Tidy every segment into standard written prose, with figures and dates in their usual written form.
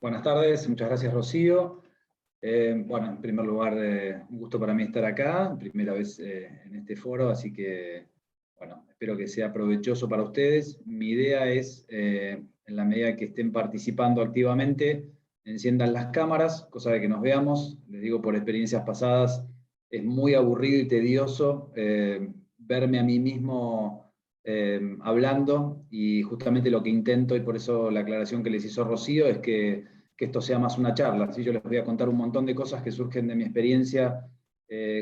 Buenas tardes, muchas gracias Rocío. Bueno, en primer lugar, un gusto para mí estar acá, primera vez en este foro, así que, bueno, espero que sea provechoso para ustedes. Mi idea es, en la medida que estén participando activamente, enciendan las cámaras, cosa de que nos veamos. Les digo por experiencias pasadas, es muy aburrido y tedioso verme a mí mismo hablando, y justamente lo que intento, y por eso la aclaración que les hizo Rocío, es que esto sea más una charla. ¿Sí? Yo les voy a contar un montón de cosas que surgen de mi experiencia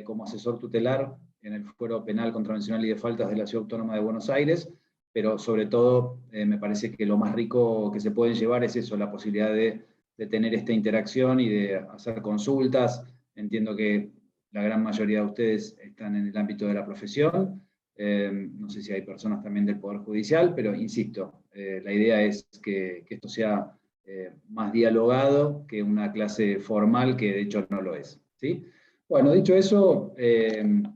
como asesor tutelar en el Fuero Penal, Contravencional y de Faltas de la Ciudad Autónoma de Buenos Aires, pero sobre todo me parece que lo más rico que se pueden llevar es eso, la posibilidad de tener esta interacción y de hacer consultas. Entiendo que la gran mayoría de ustedes están en el ámbito de la profesión, no sé si hay personas también del Poder Judicial, pero insisto, la idea es que esto sea más dialogado que una clase formal, que de hecho no lo es. ¿Sí? Bueno, dicho eso,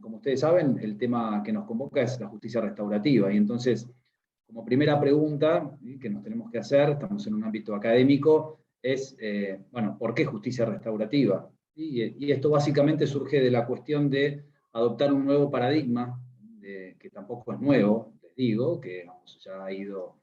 como ustedes saben, el tema que nos convoca es la justicia restaurativa, y entonces, como primera pregunta que nos tenemos que hacer, estamos en un ámbito académico, es, bueno, ¿por qué justicia restaurativa? Y esto básicamente surge de la cuestión de adoptar un nuevo paradigma, que tampoco es nuevo, les digo, que vamos, ya ha ido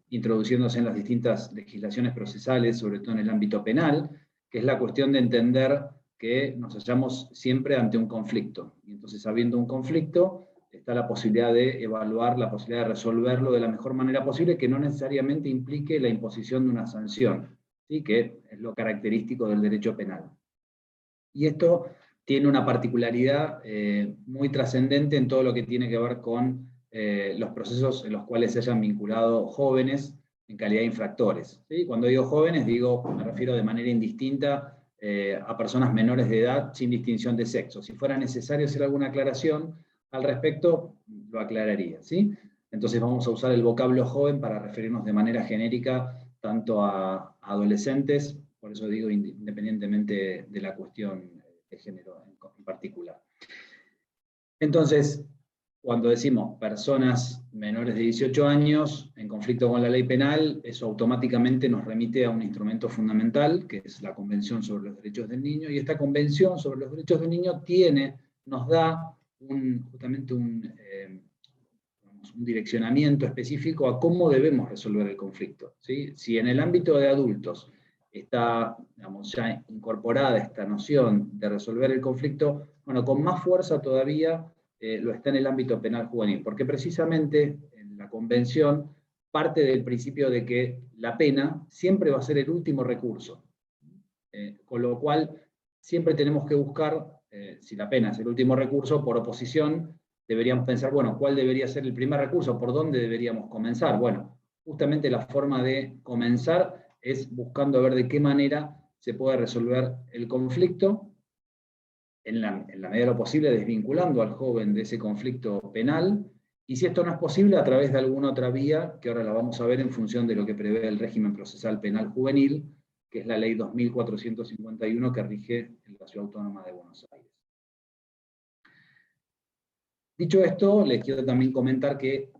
introduciéndose en las distintas legislaciones procesales, sobre todo en el ámbito penal, que es la cuestión de entender que nos hallamos siempre ante un conflicto. Y entonces, habiendo un conflicto, está la posibilidad de evaluar, la posibilidad de resolverlo de la mejor manera posible, que no necesariamente implique la imposición de una sanción, ¿sí? Que es lo característico del derecho penal. Y esto tiene una particularidad muy trascendente en todo lo que tiene que ver con los procesos en los cuales se hayan vinculado jóvenes en calidad de infractores. ¿Sí? Cuando digo jóvenes, me refiero de manera indistinta a personas menores de edad, sin distinción de sexo. Si fuera necesario hacer alguna aclaración al respecto, lo aclararía. ¿Sí? Entonces vamos a usar el vocablo joven para referirnos de manera genérica tanto a adolescentes, por eso digo independientemente de la cuestión de género en particular. Entonces, cuando decimos personas menores de 18 años en conflicto con la ley penal, eso automáticamente nos remite a un instrumento fundamental, que es la Convención sobre los Derechos del Niño, y esta Convención sobre los Derechos del Niño nos da justamente un direccionamiento específico a cómo debemos resolver el conflicto. ¿Sí? Si en el ámbito de adultos está, digamos, ya incorporada esta noción de resolver el conflicto, bueno, con más fuerza todavía lo está en el ámbito penal juvenil, porque precisamente en la Convención parte del principio de que la pena siempre va a ser el último recurso, con lo cual siempre tenemos que buscar, si la pena es el último recurso, por oposición, deberíamos pensar, bueno, ¿cuál debería ser el primer recurso? ¿Por dónde deberíamos comenzar? Bueno, justamente la forma de comenzar es buscando ver de qué manera se puede resolver el conflicto, en la medida de lo posible desvinculando al joven de ese conflicto penal, y si esto no es posible, a través de alguna otra vía, que ahora la vamos a ver en función de lo que prevé el régimen procesal penal juvenil, que es la ley 2451 que rige en la Ciudad Autónoma de Buenos Aires. Dicho esto, les quiero también comentar que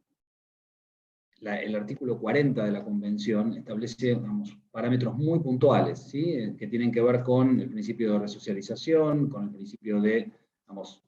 el artículo 40 de la Convención establece, digamos, parámetros muy puntuales, ¿sí? Que tienen que ver con el principio de resocialización, con el principio de, digamos,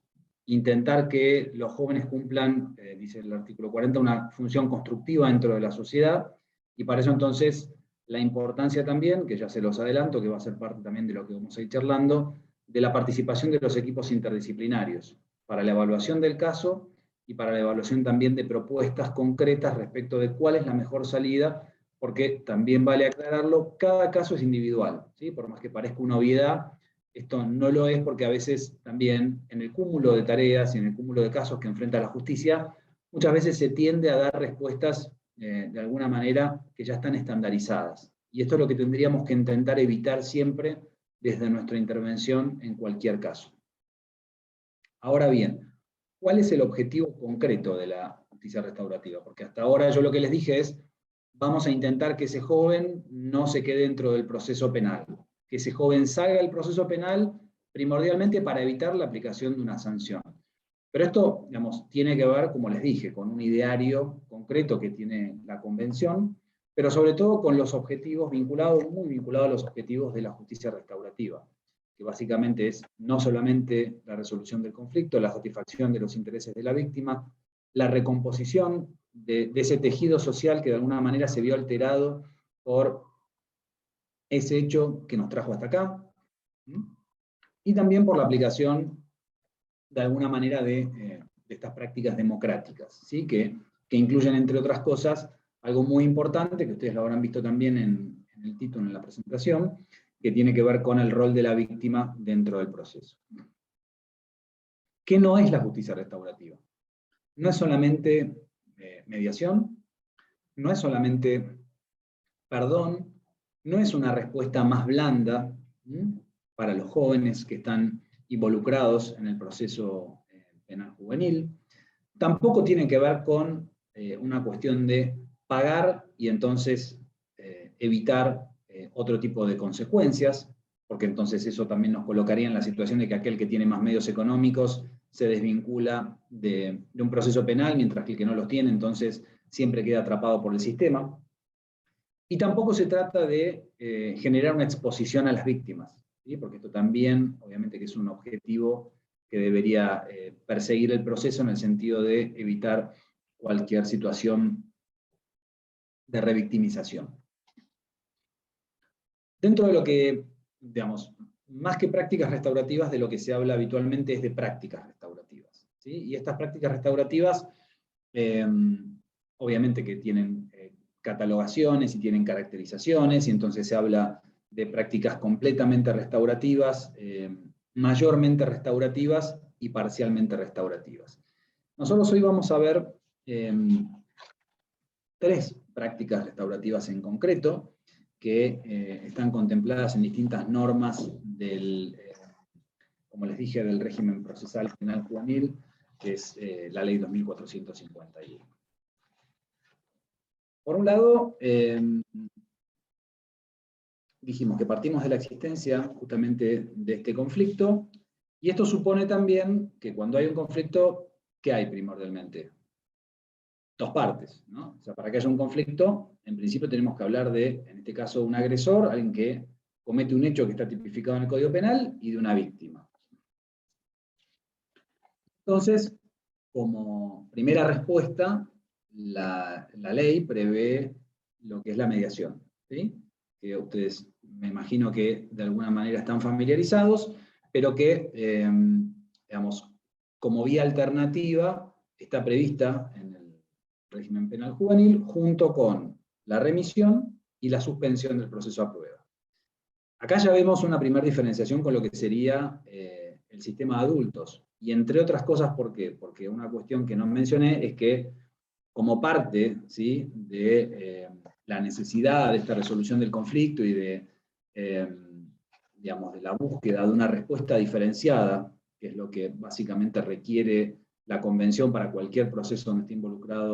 intentar que los jóvenes cumplan, dice el artículo 40, una función constructiva dentro de la sociedad, y para eso entonces la importancia también, que ya se los adelanto, que va a ser parte también de lo que vamos a ir charlando, de la participación de los equipos interdisciplinarios para la evaluación del caso y para la evaluación también de propuestas concretas respecto de cuál es la mejor salida, porque también vale aclararlo, cada caso es individual, ¿sí? Por más que parezca una obviedad, esto no lo es, porque a veces también en el cúmulo de tareas y en el cúmulo de casos que enfrenta la justicia, muchas veces se tiende a dar respuestas de alguna manera que ya están estandarizadas. Y esto es lo que tendríamos que intentar evitar siempre desde nuestra intervención en cualquier caso. Ahora bien, ¿cuál es el objetivo concreto de la justicia restaurativa? Porque hasta ahora yo lo que les dije es, vamos a intentar que ese joven no se quede dentro del proceso penal, que ese joven salga del proceso penal primordialmente para evitar la aplicación de una sanción. Pero esto, digamos, tiene que ver, como les dije, con un ideario concreto que tiene la Convención, pero sobre todo con los objetivos vinculados, muy vinculados a los objetivos de la justicia restaurativa, que básicamente es no solamente la resolución del conflicto, la satisfacción de los intereses de la víctima, la recomposición de ese tejido social que de alguna manera se vio alterado por ese hecho que nos trajo hasta acá, y también por la aplicación de alguna manera de estas prácticas democráticas, ¿sí? que incluyen, entre otras cosas, algo muy importante, que ustedes lo habrán visto también en el título, en la presentación, que tiene que ver con el rol de la víctima dentro del proceso. ¿Qué no es la justicia restaurativa? No es solamente mediación, no es solamente perdón, no es una respuesta más blanda para los jóvenes que están involucrados en el proceso penal juvenil. Tampoco tiene que ver con una cuestión de pagar y entonces evitar otro tipo de consecuencias, porque entonces eso también nos colocaría en la situación de que aquel que tiene más medios económicos se desvincula de un proceso penal, mientras que el que no los tiene entonces siempre queda atrapado por el sistema. Y tampoco se trata de generar una exposición a las víctimas, ¿sí? Porque esto también, obviamente, que es un objetivo que debería perseguir el proceso en el sentido de evitar cualquier situación de revictimización. Dentro de lo que, digamos, más que prácticas restaurativas, de lo que se habla habitualmente es de prácticas restaurativas, ¿sí? Y estas prácticas restaurativas, obviamente que tienen catalogaciones y tienen caracterizaciones, y entonces se habla de prácticas completamente restaurativas, mayormente restaurativas y parcialmente restaurativas. Nosotros hoy vamos a ver tres prácticas restaurativas en concreto, que están contempladas en distintas normas del, como les dije, del régimen procesal penal juvenil, que es la ley 2451. Por un lado, dijimos que partimos de la existencia justamente de este conflicto, y esto supone también que cuando hay un conflicto, ¿qué hay primordialmente? Dos partes, ¿no? O sea, para que haya un conflicto, en principio tenemos que hablar de, en este caso, un agresor, alguien que comete un hecho que está tipificado en el Código Penal, y de una víctima. Entonces, como primera respuesta, la ley prevé lo que es la mediación, ¿sí? Que ustedes me imagino que de alguna manera están familiarizados, pero que, digamos, como vía alternativa está prevista en el régimen penal juvenil junto con la remisión y la suspensión del proceso a prueba. Acá ya vemos una primera diferenciación con lo que sería el sistema de adultos. Y entre otras cosas, ¿por qué? Porque una cuestión que no mencioné es que como parte, ¿sí?, de la necesidad de esta resolución del conflicto y de, digamos, de la búsqueda de una respuesta diferenciada, que es lo que básicamente requiere la convención para cualquier proceso donde esté involucrada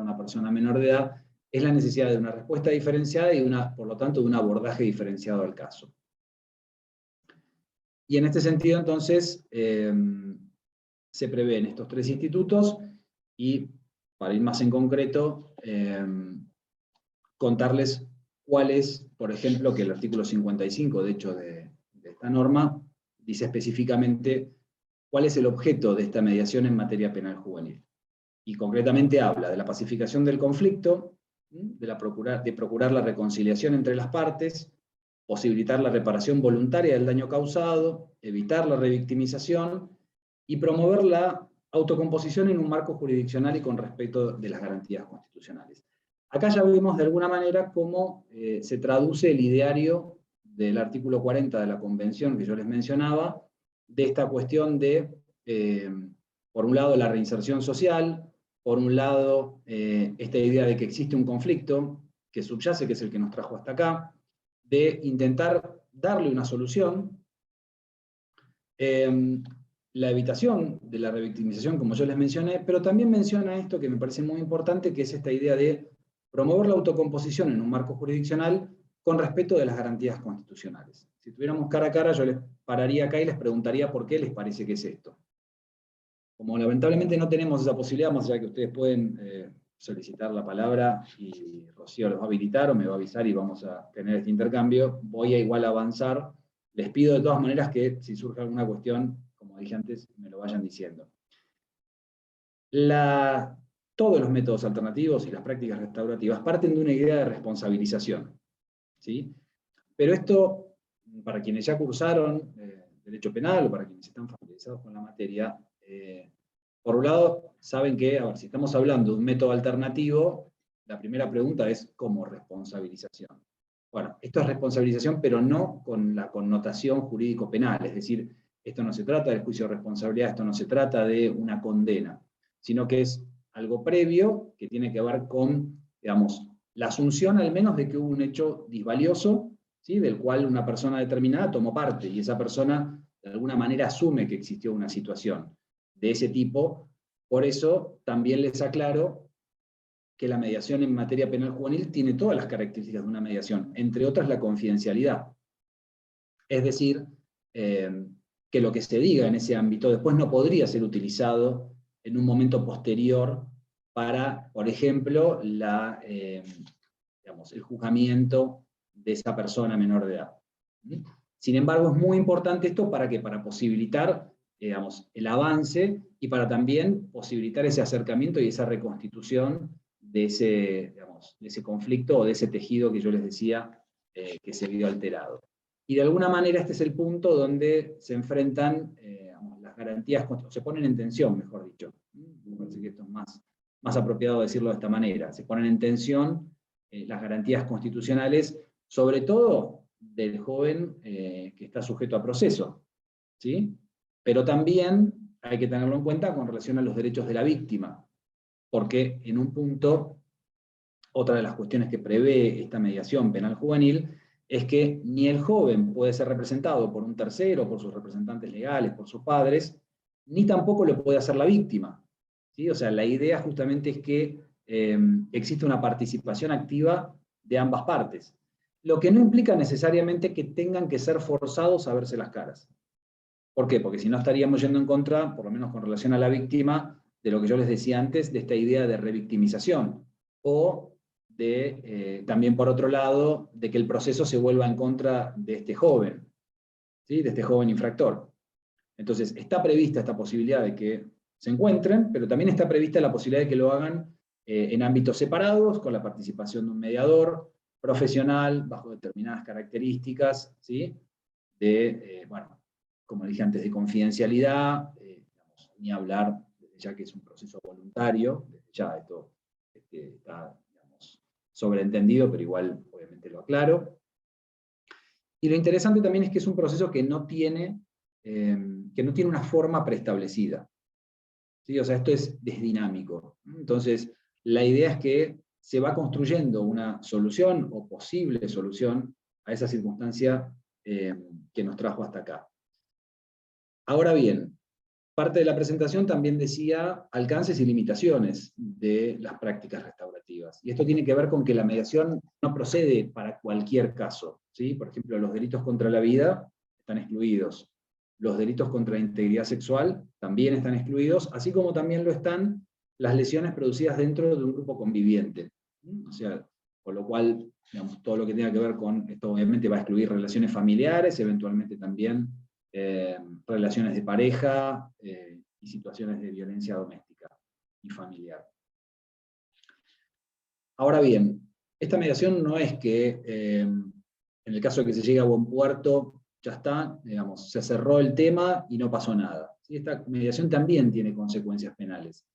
una persona menor de edad, es la necesidad de una respuesta diferenciada y, por lo tanto, de un abordaje diferenciado al caso. Y en este sentido, entonces, se prevén estos tres institutos, y para ir más en concreto, contarles cuál es, por ejemplo, que el artículo 55, de hecho, de esta norma, dice específicamente cuál es el objeto de esta mediación en materia penal juvenil. Y concretamente habla de la pacificación del conflicto, de procurar la reconciliación entre las partes, posibilitar la reparación voluntaria del daño causado, evitar la revictimización y promover la autocomposición en un marco jurisdiccional y con respeto de las garantías constitucionales. Acá ya vemos de alguna manera cómo se traduce el ideario del artículo 40 de la Convención que yo les mencionaba, de esta cuestión de, por un lado, la reinserción social, por un lado, esta idea de que existe un conflicto que subyace, que es el que nos trajo hasta acá, de intentar darle una solución, la evitación de la revictimización, como yo les mencioné, pero también menciona esto que me parece muy importante, que es esta idea de promover la autocomposición en un marco jurisdiccional con respeto de las garantías constitucionales. Si tuviéramos cara a cara, yo les pararía acá y les preguntaría por qué les parece que es esto. Como lamentablemente no tenemos esa posibilidad, más allá que ustedes pueden solicitar la palabra y Rocío los va a habilitar o me va a avisar y vamos a tener este intercambio. Voy a igual avanzar. Les pido de todas maneras que si surge alguna cuestión, como dije antes, me lo vayan diciendo. Todos los métodos alternativos y las prácticas restaurativas parten de una idea de responsabilización, ¿sí? Pero esto, para quienes ya cursaron Derecho Penal o para quienes están familiarizados con la materia, por un lado, saben que, a ver, si estamos hablando de un método alternativo, la primera pregunta es ¿cómo responsabilización? Bueno, esto es responsabilización, pero no con la connotación jurídico-penal, es decir, esto no se trata del juicio de responsabilidad, esto no se trata de una condena, sino que es algo previo que tiene que ver con, digamos, la asunción al menos de que hubo un hecho disvalioso, ¿sí?, del cual una persona determinada tomó parte, y esa persona de alguna manera asume que existió una situación de ese tipo. Por eso también les aclaro que la mediación en materia penal juvenil tiene todas las características de una mediación, entre otras la confidencialidad. Es decir, que lo que se diga en ese ámbito después no podría ser utilizado en un momento posterior para, por ejemplo, digamos, el juzgamiento de esa persona menor de edad. Sin embargo, es muy importante esto para que, para posibilitar, digamos, el avance y para también posibilitar ese acercamiento y esa reconstitución de ese, digamos, de ese conflicto o de ese tejido que yo les decía que se vio alterado. Y de alguna manera este es el punto donde se enfrentan digamos, las garantías, o se ponen en tensión, mejor dicho. Me parece que esto es más apropiado decirlo de esta manera. Se ponen en tensión las garantías constitucionales, sobre todo del joven que está sujeto a proceso, ¿sí? Pero también hay que tenerlo en cuenta con relación a los derechos de la víctima, porque en un punto, otra de las cuestiones que prevé esta mediación penal juvenil es que ni el joven puede ser representado por un tercero, por sus representantes legales, por sus padres, ni tampoco lo puede hacer la víctima, ¿sí? O sea, la idea justamente es que existe una participación activa de ambas partes, lo que no implica necesariamente que tengan que ser forzados a verse las caras. ¿Por qué? Porque si no estaríamos yendo en contra, por lo menos con relación a la víctima, de lo que yo les decía antes, de esta idea de revictimización, o de, también por otro lado, de que el proceso se vuelva en contra de este joven, ¿sí?, de este joven infractor. Entonces, está prevista esta posibilidad de que se encuentren, pero también está prevista la posibilidad de que lo hagan en ámbitos separados, con la participación de un mediador profesional, bajo determinadas características, ¿sí?, de, bueno, como dije antes, de confidencialidad, digamos, ni hablar, ya que es un proceso voluntario, ya esto está, digamos, sobreentendido, pero igual obviamente lo aclaro. Y lo interesante también es que es un proceso que no tiene una forma preestablecida, ¿sí? O sea, esto es dinámico. Entonces, la idea es que se va construyendo una solución o posible solución a esa circunstancia que nos trajo hasta acá. Ahora bien, parte de la presentación también decía alcances y limitaciones de las prácticas restaurativas. Y esto tiene que ver con que la mediación no procede para cualquier caso, ¿sí? Por ejemplo, los delitos contra la vida están excluidos. Los delitos contra la integridad sexual también están excluidos, así como también lo están las lesiones producidas dentro de un grupo conviviente. O sea, con lo cual, digamos, todo lo que tenga que ver con esto obviamente va a excluir relaciones familiares, eventualmente también relaciones de pareja y situaciones de violencia doméstica y familiar. Ahora bien, esta mediación no es que en el caso de que se llegue a buen puerto, ya está, digamos, se cerró el tema y no pasó nada. ¿Sí? Esta mediación también tiene consecuencias penales.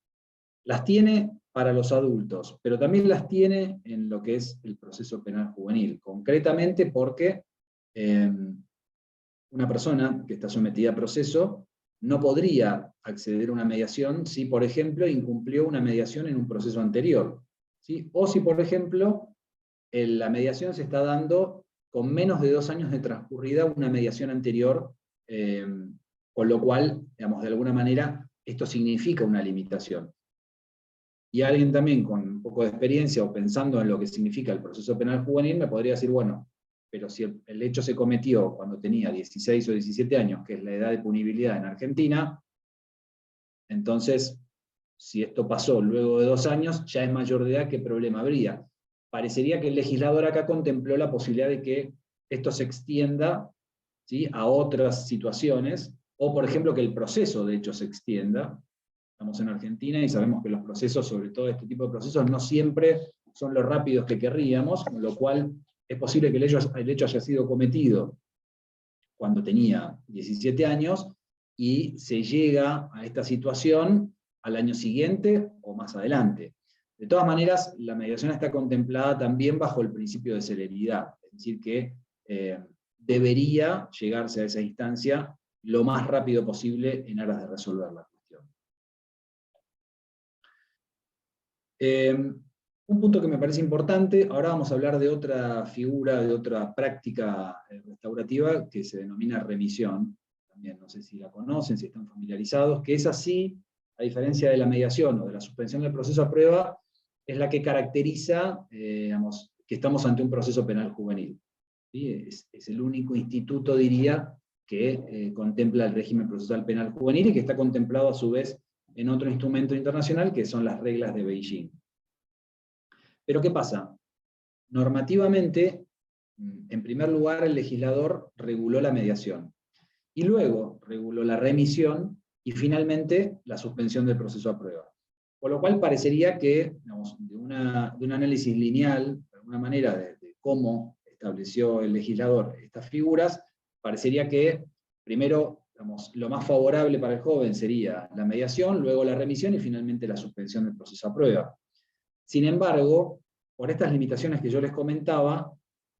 Las tiene para los adultos, pero también las tiene en lo que es el proceso penal juvenil, concretamente porque una persona que está sometida a proceso no podría acceder a una mediación si, por ejemplo, incumplió una mediación en un proceso anterior, ¿sí? O si, por ejemplo, la mediación se está dando con menos de 2 años de transcurrida una mediación anterior, con lo cual, digamos, de alguna manera, esto significa una limitación. Y alguien también con un poco de experiencia o pensando en lo que significa el proceso penal juvenil me podría decir, bueno, pero si el hecho se cometió cuando tenía 16 o 17 años, que es la edad de punibilidad en Argentina, entonces si esto pasó luego de 2 años, ya es mayor de edad, ¿qué problema habría? Parecería que el legislador acá contempló la posibilidad de que esto se extienda, ¿sí?, a otras situaciones, o por ejemplo que el proceso de hecho se extienda. Estamos en Argentina y sabemos que los procesos, sobre todo este tipo de procesos, no siempre son lo rápidos que querríamos, con lo cual es posible que el hecho haya sido cometido cuando tenía 17 años, y se llega a esta situación al año siguiente o más adelante. De todas maneras, la mediación está contemplada también bajo el principio de celeridad, es decir, que debería llegarse a esa instancia lo más rápido posible en aras de resolver la cuestión. Un punto que me parece importante, ahora vamos a hablar de otra figura, de otra práctica restaurativa que se denomina remisión. También no sé si la conocen, si están familiarizados, que es así, a diferencia de la mediación o de la suspensión del proceso a prueba, es la que caracteriza, digamos, que estamos ante un proceso penal juvenil. ¿Sí? Es el único instituto, diría, que contempla el régimen procesal penal juvenil y que está contemplado a su vez en otro instrumento internacional, que son las reglas de Beijing. Pero ¿qué pasa? Normativamente, en primer lugar, el legislador reguló la mediación, y luego reguló la remisión, y finalmente la suspensión del proceso a prueba. Por lo cual parecería que, digamos, de un análisis lineal, de alguna manera, de cómo estableció el legislador estas figuras, parecería que primero, digamos, lo más favorable para el joven sería la mediación, luego la remisión y finalmente la suspensión del proceso a prueba. Sin embargo, por estas limitaciones que yo les comentaba,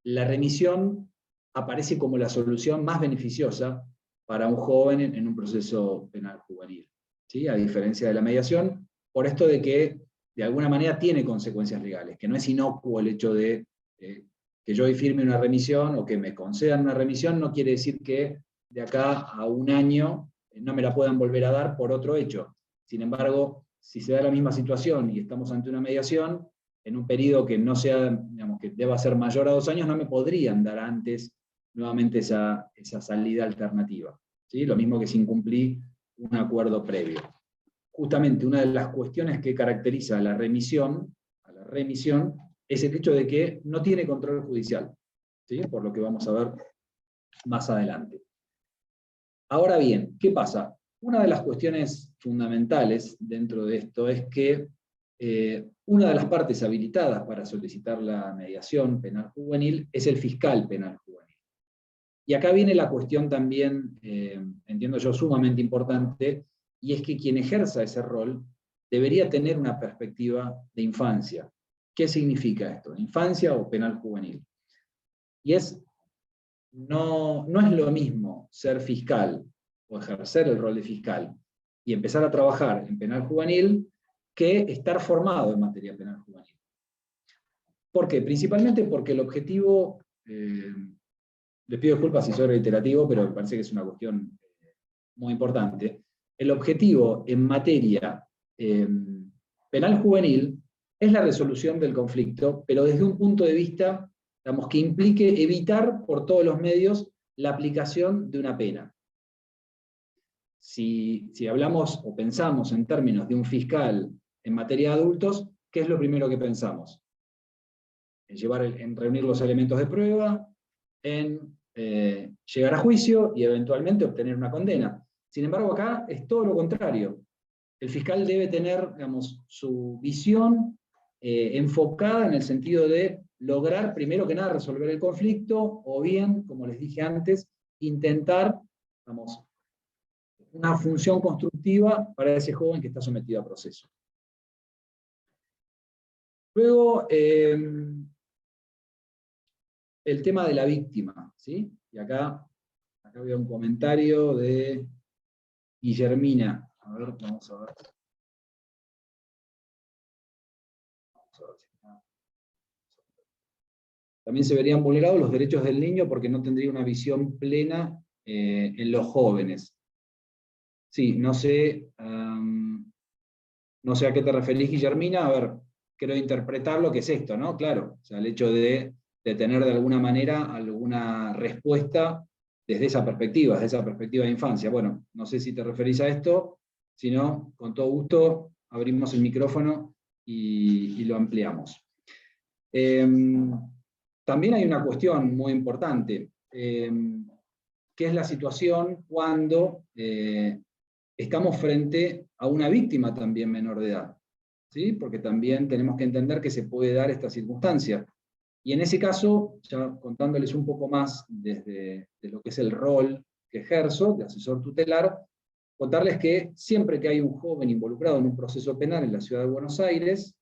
la remisión aparece como la solución más beneficiosa para un joven en un proceso penal juvenil, ¿sí? A diferencia de la mediación, por esto de que de alguna manera tiene consecuencias legales, que no es inocuo el hecho de que yo hoy firme una remisión o que me concedan una remisión, no quiere decir que de acá a un año no me la puedan volver a dar por otro hecho. Sin embargo, si se da la misma situación y estamos ante una mediación, en un periodo que no sea, digamos, que deba ser mayor a 2 años, no me podrían dar antes nuevamente esa salida alternativa. ¿Sí? Lo mismo que si incumplí un acuerdo previo. Justamente una de las cuestiones que caracteriza a la remisión es el hecho de que no tiene control judicial, ¿sí? Por lo que vamos a ver más adelante. Ahora bien, ¿qué pasa? Una de las cuestiones fundamentales dentro de esto es que una de las partes habilitadas para solicitar la mediación penal juvenil es el fiscal penal juvenil. Y acá viene la cuestión también, entiendo yo, sumamente importante, y es que quien ejerza ese rol debería tener una perspectiva de infancia. ¿Qué significa esto? ¿Infancia o penal juvenil? Y no es lo mismo ser fiscal o ejercer el rol de fiscal y empezar a trabajar en penal juvenil que estar formado en materia penal juvenil. ¿Por qué? Principalmente porque el objetivo, les pido disculpas si soy reiterativo, pero me parece que es una cuestión muy importante. El objetivo en materia penal juvenil es la resolución del conflicto, pero desde un punto de vista, digamos, que implique evitar por todos los medios la aplicación de una pena. Si hablamos o pensamos en términos de un fiscal en materia de adultos, ¿qué es lo primero que pensamos? En reunir los elementos de prueba, en llegar a juicio y eventualmente obtener una condena. Sin embargo, acá es todo lo contrario. El fiscal debe tener, digamos, su visión enfocada en el sentido de lograr, primero que nada, resolver el conflicto, o bien, como les dije antes, intentar, digamos, una función constructiva para ese joven que está sometido a proceso. Luego, el tema de la víctima, ¿sí? Y acá veo un comentario de Guillermina. A ver, vamos a ver. También se verían vulnerados los derechos del niño porque no tendría una visión plena en los jóvenes. Sí, no sé a qué te referís, Guillermina. A ver, quiero interpretar lo que es esto, ¿no? Claro, o sea, el hecho de tener de alguna manera alguna respuesta desde esa perspectiva de infancia. Bueno, no sé si te referís a esto, si no, con todo gusto abrimos el micrófono y lo ampliamos. También hay una cuestión muy importante, que es la situación cuando estamos frente a una víctima también menor de edad, ¿sí? Porque también tenemos que entender que se puede dar esta circunstancia. Y en ese caso, ya contándoles un poco más de lo que es el rol que ejerzo de asesor tutelar, contarles que siempre que hay un joven involucrado en un proceso penal en la ciudad de Buenos Aires,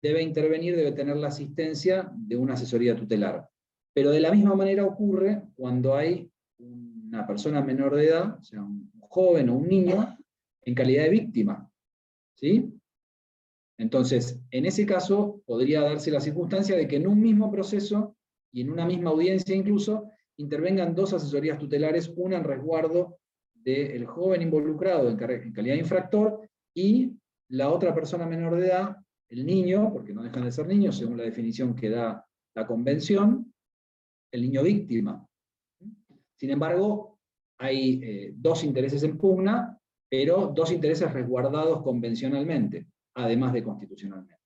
debe intervenir, debe tener la asistencia de una asesoría tutelar. Pero de la misma manera ocurre cuando hay una persona menor de edad, o sea, un joven o un niño, en calidad de víctima, ¿sí? Entonces, en ese caso, podría darse la circunstancia de que en un mismo proceso, y en una misma audiencia incluso, intervengan dos asesorías tutelares, una en resguardo del joven involucrado en calidad de infractor, y la otra persona menor de edad, el niño, porque no dejan de ser niños, según la definición que da la Convención, el niño víctima. Sin embargo, hay dos intereses en pugna, pero dos intereses resguardados convencionalmente, además de constitucionalmente.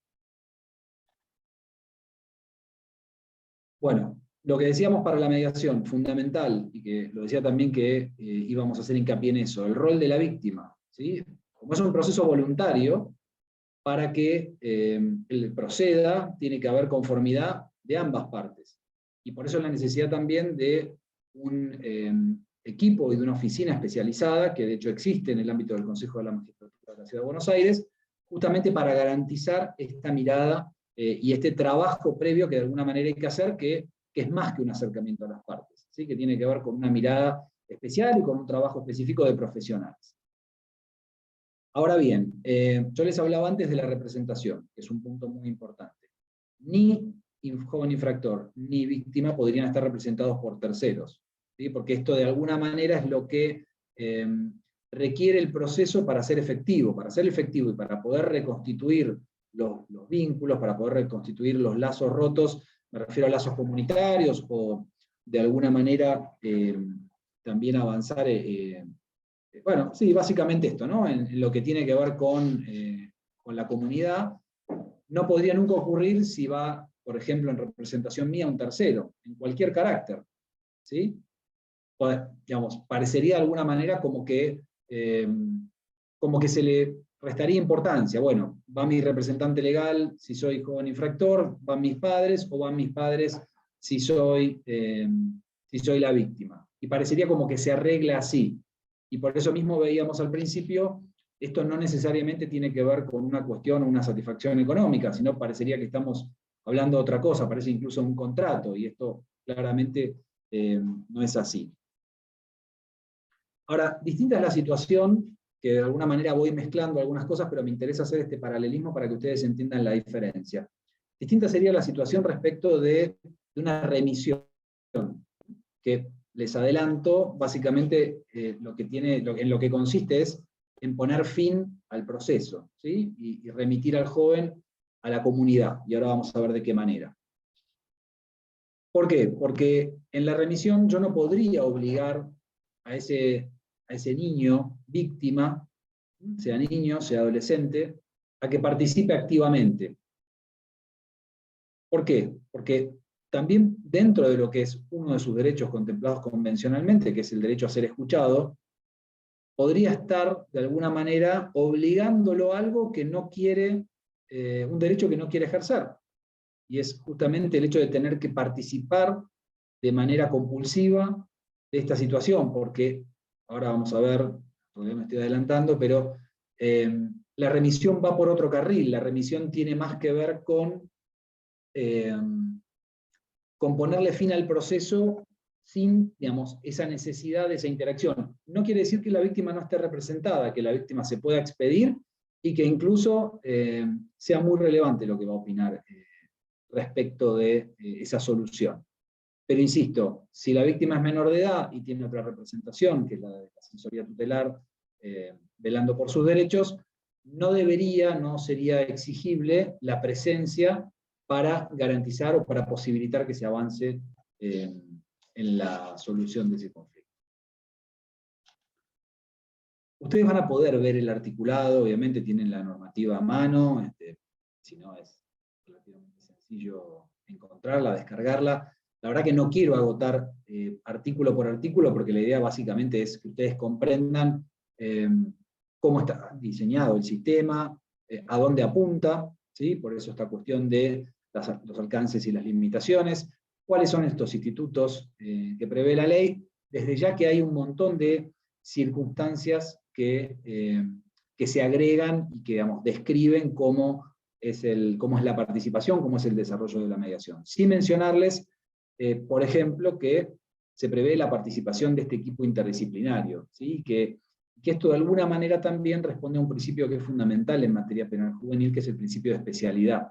Bueno, lo que decíamos para la mediación, fundamental, y que lo decía también que íbamos a hacer hincapié en eso, el rol de la víctima, ¿sí? Como es un proceso voluntario, para que él proceda, tiene que haber conformidad de ambas partes. Y por eso la necesidad también de un equipo y de una oficina especializada, que de hecho existe en el ámbito del Consejo de la Magistratura de la Ciudad de Buenos Aires, justamente para garantizar esta mirada y este trabajo previo que de alguna manera hay que hacer, que es más que un acercamiento a las partes, ¿sí? Que tiene que ver con una mirada especial y con un trabajo específico de profesionales. Ahora bien, yo les hablaba antes de la representación, que es un punto muy importante. Ni joven infractor ni víctima podrían estar representados por terceros, ¿sí? Porque esto de alguna manera es lo que requiere el proceso para ser efectivo. Para ser efectivo y para poder reconstituir los vínculos, para poder reconstituir los lazos rotos, me refiero a lazos comunitarios, o de alguna manera también avanzar bueno, sí, básicamente esto, ¿no? En lo que tiene que ver con la comunidad, no podría nunca ocurrir si va, por ejemplo, en representación mía un tercero, en cualquier carácter, ¿sí? Pues, digamos, parecería de alguna manera como que se le restaría importancia. Bueno, va mi representante legal si soy joven infractor, van mis padres, o van mis padres si soy la víctima. Y parecería como que se arregla así. Y por eso mismo veíamos al principio, esto no necesariamente tiene que ver con una cuestión o una satisfacción económica, sino parecería que estamos hablando de otra cosa, parece incluso un contrato, y esto claramente no es así. Ahora, distinta es la situación, que de alguna manera voy mezclando algunas cosas, pero me interesa hacer este paralelismo para que ustedes entiendan la diferencia. Distinta sería la situación respecto de una remisión, que les adelanto, básicamente en lo que consiste es en poner fin al proceso, ¿sí? Y remitir al joven a la comunidad, y ahora vamos a ver de qué manera. ¿Por qué? Porque en la remisión yo no podría obligar a ese niño víctima, sea niño, sea adolescente, a que participe activamente. ¿Por qué? Porque también dentro de lo que es uno de sus derechos contemplados convencionalmente, que es el derecho a ser escuchado, podría estar de alguna manera obligándolo a algo que no quiere, un derecho que no quiere ejercer. Y es justamente el hecho de tener que participar de manera compulsiva de esta situación, porque ahora vamos a ver, todavía me estoy adelantando, pero la remisión va por otro carril. La remisión tiene más que ver con ponerle fin al proceso sin, digamos, esa necesidad de esa interacción. No quiere decir que la víctima no esté representada, que la víctima se pueda expedir y que incluso sea muy relevante lo que va a opinar respecto de esa solución. Pero insisto, si la víctima es menor de edad y tiene otra representación, que es la de la asesoría tutelar, velando por sus derechos, no sería exigible la presencia para garantizar o para posibilitar que se avance en la solución de ese conflicto. Ustedes van a poder ver el articulado, obviamente tienen la normativa a mano, si no es relativamente sencillo encontrarla, descargarla. La verdad que no quiero agotar artículo por artículo, porque la idea básicamente es que ustedes comprendan cómo está diseñado el sistema, a dónde apunta, ¿sí? Por eso esta cuestión de los alcances y las limitaciones, cuáles son estos institutos que prevé la ley, desde ya que hay un montón de circunstancias que se agregan y que, digamos, describen cómo es la participación, cómo es el desarrollo de la mediación. Sin mencionarles, por ejemplo, que se prevé la participación de este equipo interdisciplinario, ¿sí? que esto de alguna manera también responde a un principio que es fundamental en materia penal juvenil, que es el principio de especialidad.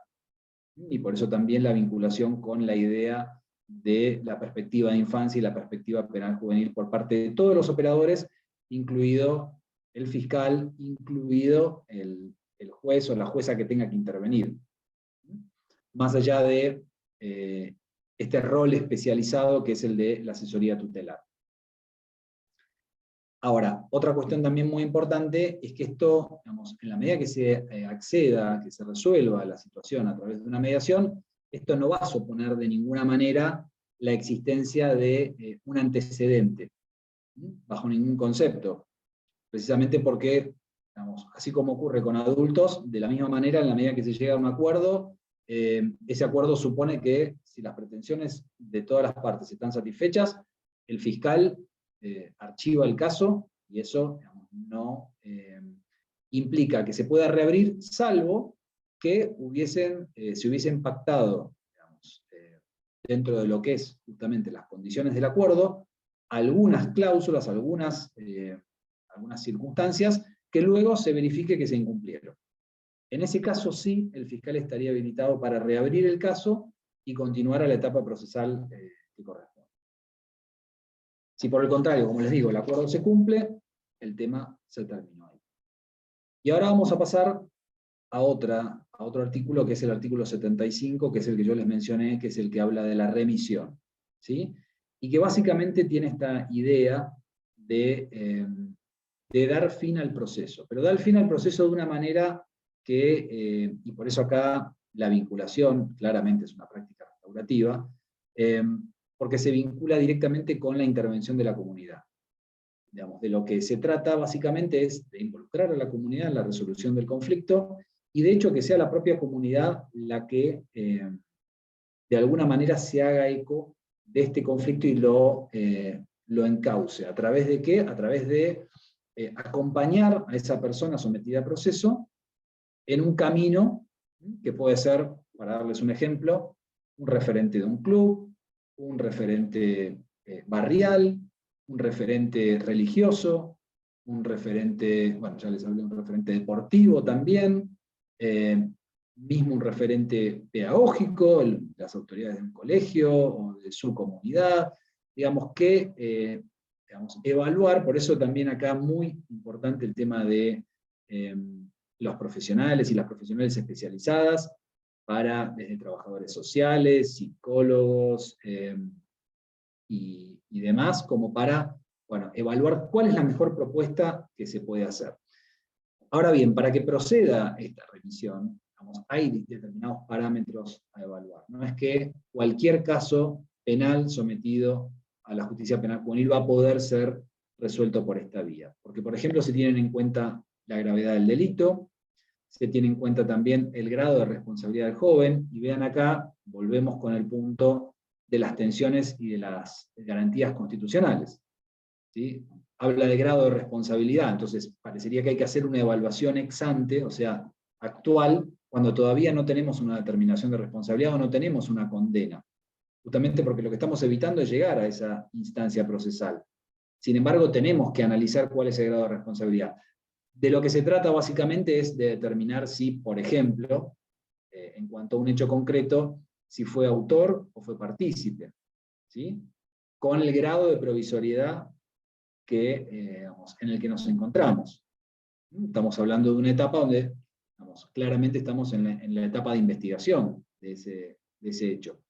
Y por eso también la vinculación con la idea de la perspectiva de infancia y la perspectiva penal juvenil por parte de todos los operadores, incluido el fiscal, incluido el juez o la jueza que tenga que intervenir. Más allá de este rol especializado que es el de la asesoría tutelar. Ahora, otra cuestión también muy importante es que esto, digamos, en la medida que se acceda, que se resuelva la situación a través de una mediación, esto no va a suponer de ninguna manera la existencia de un antecedente, bajo ningún concepto. Precisamente porque, digamos, así como ocurre con adultos, de la misma manera, en la medida que se llega a un acuerdo, ese acuerdo supone que si las pretensiones de todas las partes están satisfechas, el fiscal archiva el caso, y eso, digamos, no implica que se pueda reabrir, salvo que se hubiesen pactado, digamos, dentro de lo que es justamente las condiciones del acuerdo, algunas cláusulas, algunas circunstancias, que luego se verifique que se incumplieron. En ese caso sí, el fiscal estaría habilitado para reabrir el caso y continuar a la etapa procesal que corresponde. Si por el contrario, como les digo, el acuerdo se cumple, el tema se terminó ahí. Y ahora vamos a pasar a otro artículo, que es el artículo 75, que es el que yo les mencioné, que es el que habla de la remisión, ¿sí? Y que básicamente tiene esta idea de dar fin al proceso, pero dar fin al proceso de una manera que, y por eso acá la vinculación claramente es una práctica restaurativa, porque se vincula directamente con la intervención de la comunidad. Digamos, de lo que se trata básicamente es de involucrar a la comunidad en la resolución del conflicto, y de hecho que sea la propia comunidad la que de alguna manera se haga eco de este conflicto y lo encauce. ¿A través de qué? A través de acompañar a esa persona sometida a proceso en un camino que puede ser, para darles un ejemplo, un referente de un club, un referente barrial, un referente religioso, un referente, bueno, ya les hablé, un referente deportivo también, mismo un referente pedagógico, las autoridades del colegio o de su comunidad, digamos que evaluar, por eso también acá muy importante el tema de los profesionales y las profesionales especializadas, desde trabajadores sociales, psicólogos y demás, como para evaluar cuál es la mejor propuesta que se puede hacer. Ahora bien, para que proceda esta revisión, hay determinados parámetros a evaluar. No es que cualquier caso penal sometido a la justicia penal juvenil va a poder ser resuelto por esta vía. Porque, por ejemplo, se tienen en cuenta la gravedad del delito, se tiene en cuenta también el grado de responsabilidad del joven, y vean acá, volvemos con el punto de las tensiones y de las garantías constitucionales, ¿sí? Habla de grado de responsabilidad, entonces parecería que hay que hacer una evaluación ex ante, o sea, actual, cuando todavía no tenemos una determinación de responsabilidad o no tenemos una condena, justamente porque lo que estamos evitando es llegar a esa instancia procesal. Sin embargo, tenemos que analizar cuál es el grado de responsabilidad. De lo que se trata básicamente es de determinar si, por ejemplo, en cuanto a un hecho concreto, si fue autor o fue partícipe, ¿sí? Con el grado de provisoriedad en el que nos encontramos. Estamos hablando de una etapa donde claramente estamos en la etapa de investigación de ese hecho.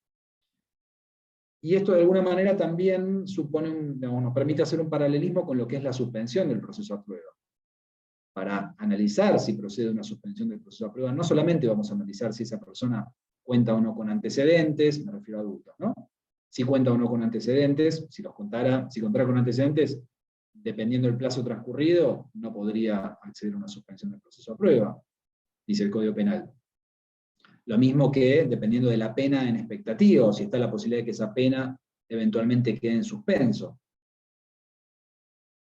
Y esto de alguna manera también supone nos permite hacer un paralelismo con lo que es la suspensión del proceso a prueba. para analizar si procede una suspensión del proceso de prueba, no solamente vamos a analizar si esa persona cuenta o no con antecedentes, me refiero a adultos, ¿no? Si cuenta o no con antecedentes, si contara con antecedentes, dependiendo del plazo transcurrido, no podría acceder a una suspensión del proceso de prueba, dice el Código Penal. Lo mismo que dependiendo de la pena en expectativa, o si está la posibilidad de que esa pena eventualmente quede en suspenso.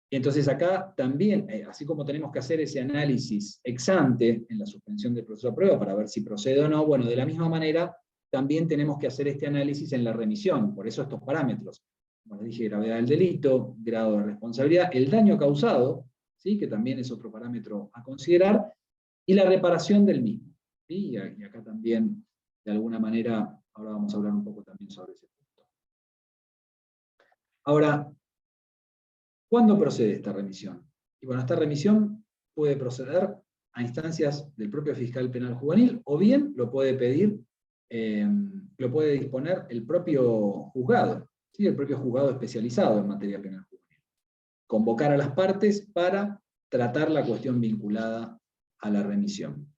Entonces acá también, así como tenemos que hacer ese análisis ex ante en la suspensión del proceso de prueba para ver si procede o no, bueno, de la misma manera también tenemos que hacer este análisis en la remisión, por eso estos parámetros. Como les dije, gravedad del delito, grado de responsabilidad, el daño causado, ¿sí? Que también es otro parámetro a considerar, y la reparación del mismo. ¿Sí? Y acá también, de alguna manera, ahora vamos a hablar un poco también sobre ese punto. Ahora, ¿cuándo procede esta remisión? Y bueno, esta remisión puede proceder a instancias del propio fiscal penal juvenil, o bien lo puede pedir, lo puede disponer el propio juzgado, ¿sí? El propio juzgado especializado en materia penal juvenil. Convocar a las partes para tratar la cuestión vinculada a la remisión.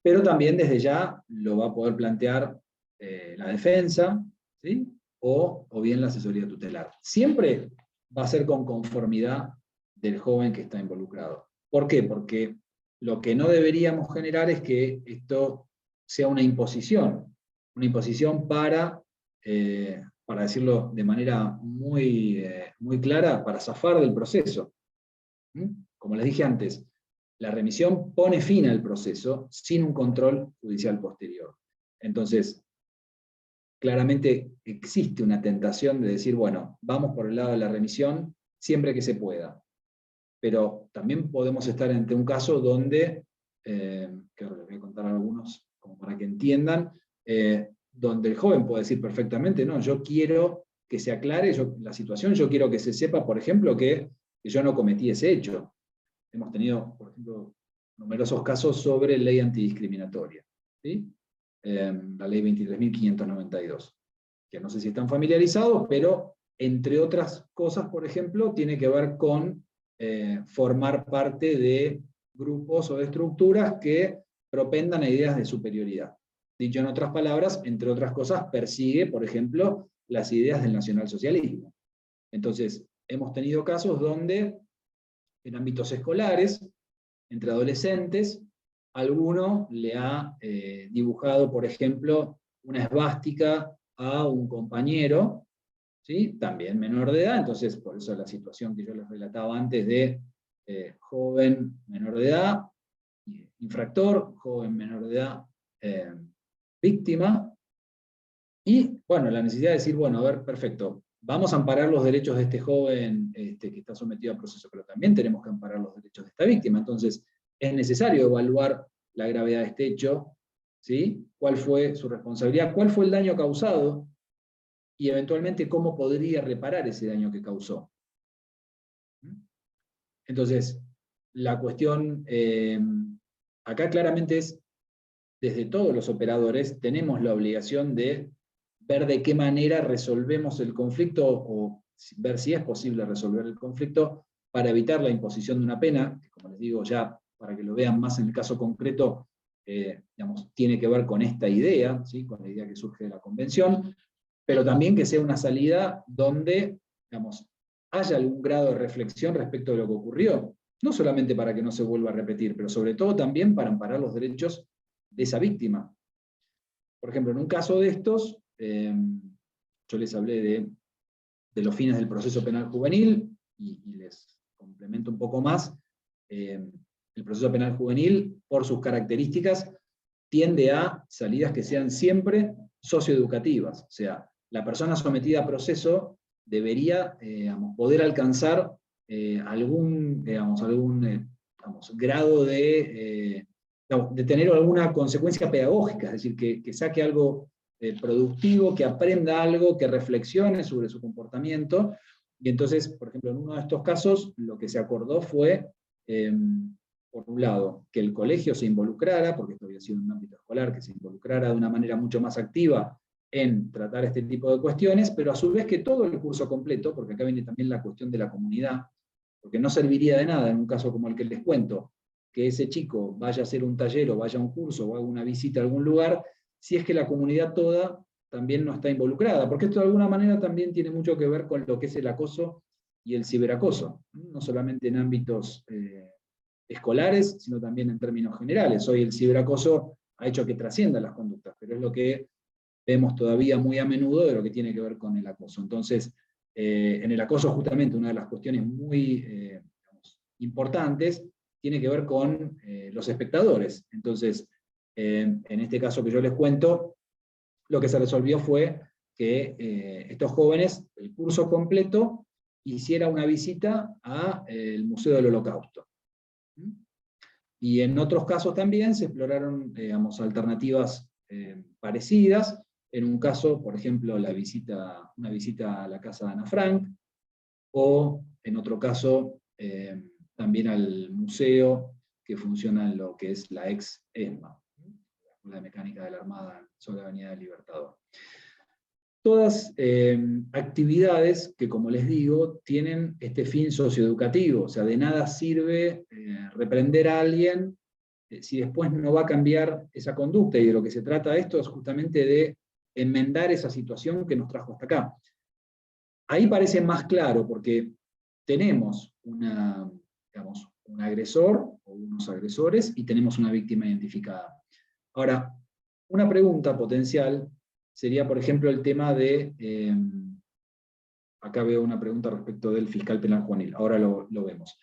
Pero también desde ya lo va a poder plantear la defensa, ¿sí? o bien la asesoría tutelar. Siempre va a ser con conformidad del joven que está involucrado. ¿Por qué? Porque lo que no deberíamos generar es que esto sea una imposición para decirlo de manera muy, muy clara, para zafar del proceso. Como les dije antes, la remisión pone fin al proceso sin un control judicial posterior. Entonces, claramente existe una tentación de decir, bueno, vamos por el lado de la remisión siempre que se pueda. Pero también podemos estar ante un caso donde, que ahora les voy a contar algunos como para que entiendan, donde el joven puede decir perfectamente, no, yo quiero que se aclare la situación, yo quiero que se sepa, por ejemplo, que yo no cometí ese hecho. Hemos tenido, por ejemplo, numerosos casos sobre ley antidiscriminatoria, ¿sí? La ley 23.592, que no sé si están familiarizados, pero entre otras cosas, por ejemplo, tiene que ver con formar parte de grupos o de estructuras que propendan a ideas de superioridad. Dicho en otras palabras, entre otras cosas, persigue, por ejemplo, las ideas del nacionalsocialismo. Entonces, hemos tenido casos donde, en ámbitos escolares, entre adolescentes, alguno le ha dibujado, por ejemplo, una esvástica a un compañero, ¿sí? También menor de edad, entonces por eso la situación que yo les relataba antes de joven menor de edad, infractor, joven menor de edad, víctima, y bueno, la necesidad de decir, bueno, a ver, perfecto, vamos a amparar los derechos de este joven que está sometido a proceso, pero también tenemos que amparar los derechos de esta víctima. Entonces, es necesario evaluar la gravedad de este hecho, ¿sí? ¿Cuál fue su responsabilidad? ¿Cuál fue el daño causado? Y eventualmente, ¿cómo podría reparar ese daño que causó? Entonces, la cuestión acá claramente es, desde todos los operadores, tenemos la obligación de ver de qué manera resolvemos el conflicto o ver si es posible resolver el conflicto para evitar la imposición de una pena, que como les digo ya, para que lo vean más en el caso concreto, digamos, tiene que ver con esta idea, ¿sí? Con la idea que surge de la convención, pero también que sea una salida donde, digamos, haya algún grado de reflexión respecto de lo que ocurrió, no solamente para que no se vuelva a repetir, pero sobre todo también para amparar los derechos de esa víctima. Por ejemplo, en un caso de estos, yo les hablé de los fines del proceso penal juvenil, y les complemento un poco más. El proceso penal juvenil, por sus características, tiende a salidas que sean siempre socioeducativas. O sea, la persona sometida a proceso debería poder alcanzar algún grado de tener alguna consecuencia pedagógica, es decir, que saque algo productivo, que aprenda algo, que reflexione sobre su comportamiento. Y entonces, por ejemplo, en uno de estos casos, lo que se acordó fue, por un lado, que el colegio se involucrara, porque esto había sido en un ámbito escolar, que se involucrara de una manera mucho más activa en tratar este tipo de cuestiones, pero a su vez que todo el curso completo, porque acá viene también la cuestión de la comunidad, porque no serviría de nada en un caso como el que les cuento, que ese chico vaya a hacer un taller o vaya a un curso o haga una visita a algún lugar, si es que la comunidad toda también no está involucrada, porque esto de alguna manera también tiene mucho que ver con lo que es el acoso y el ciberacoso, no solamente en ámbitos escolares, sino también en términos generales. Hoy el ciberacoso ha hecho que trascienda las conductas, pero es lo que vemos todavía muy a menudo de lo que tiene que ver con el acoso. Entonces, en el acoso justamente una de las cuestiones muy digamos, importantes tiene que ver con los espectadores. Entonces, en este caso que yo les cuento, lo que se resolvió fue que estos jóvenes, el curso completo, hiciera una visita al Museo del Holocausto. Y en otros casos también se exploraron, digamos, alternativas parecidas. En un caso, por ejemplo, una visita a la casa de Ana Frank, o en otro caso, también al museo que funciona en lo que es la ex ESMA, la Escuela de Mecánica de la Armada, sobre la Avenida del Libertador. Todas actividades que, como les digo, tienen este fin socioeducativo, o sea, de nada sirve reprender a alguien si después no va a cambiar esa conducta, y de lo que se trata esto es justamente de enmendar esa situación que nos trajo hasta acá. Ahí parece más claro, porque tenemos digamos, un agresor o unos agresores y tenemos una víctima identificada. Ahora, una pregunta potencial sería, por ejemplo, el tema de, acá veo una pregunta respecto del fiscal penal juvenil, ahora lo vemos.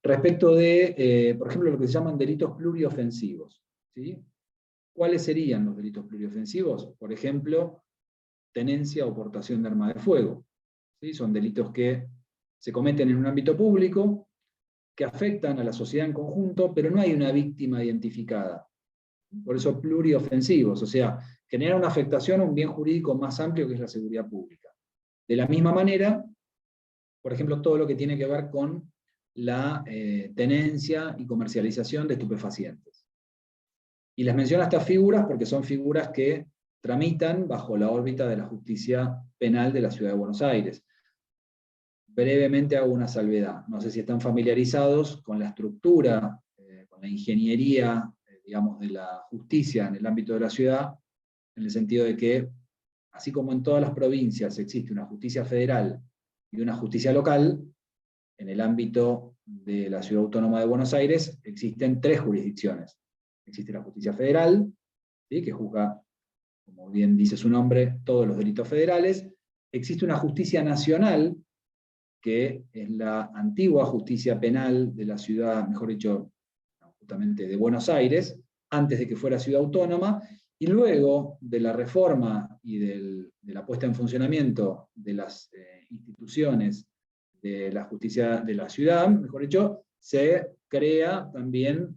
Respecto de, por ejemplo, lo que se llaman delitos pluriofensivos, ¿sí? ¿Cuáles serían los delitos pluriofensivos? Por ejemplo, tenencia o portación de arma de fuego. ¿Sí? Son delitos que se cometen en un ámbito público, que afectan a la sociedad en conjunto, pero no hay una víctima identificada. Por eso pluriofensivos, o sea, genera una afectación a un bien jurídico más amplio que es la seguridad pública. De la misma manera, por ejemplo, todo lo que tiene que ver con la tenencia y comercialización de estupefacientes. Y les menciono estas figuras porque son figuras que tramitan bajo la órbita de la justicia penal de la Ciudad de Buenos Aires. Brevemente hago una salvedad. No sé si están familiarizados con la estructura, con la ingeniería, digamos, de la justicia en el ámbito de la ciudad, en el sentido de que, así como en todas las provincias existe una justicia federal y una justicia local, en el ámbito de la Ciudad Autónoma de Buenos Aires existen 3 jurisdicciones. Existe la justicia federal, ¿sí? Que juzga, como bien dice su nombre, todos los delitos federales. Existe una justicia nacional, que es la antigua justicia penal de la ciudad, mejor dicho, justamente de Buenos Aires, antes de que fuera ciudad autónoma, y luego de la reforma y de la puesta en funcionamiento de las instituciones de la justicia de la ciudad, mejor dicho, se crea también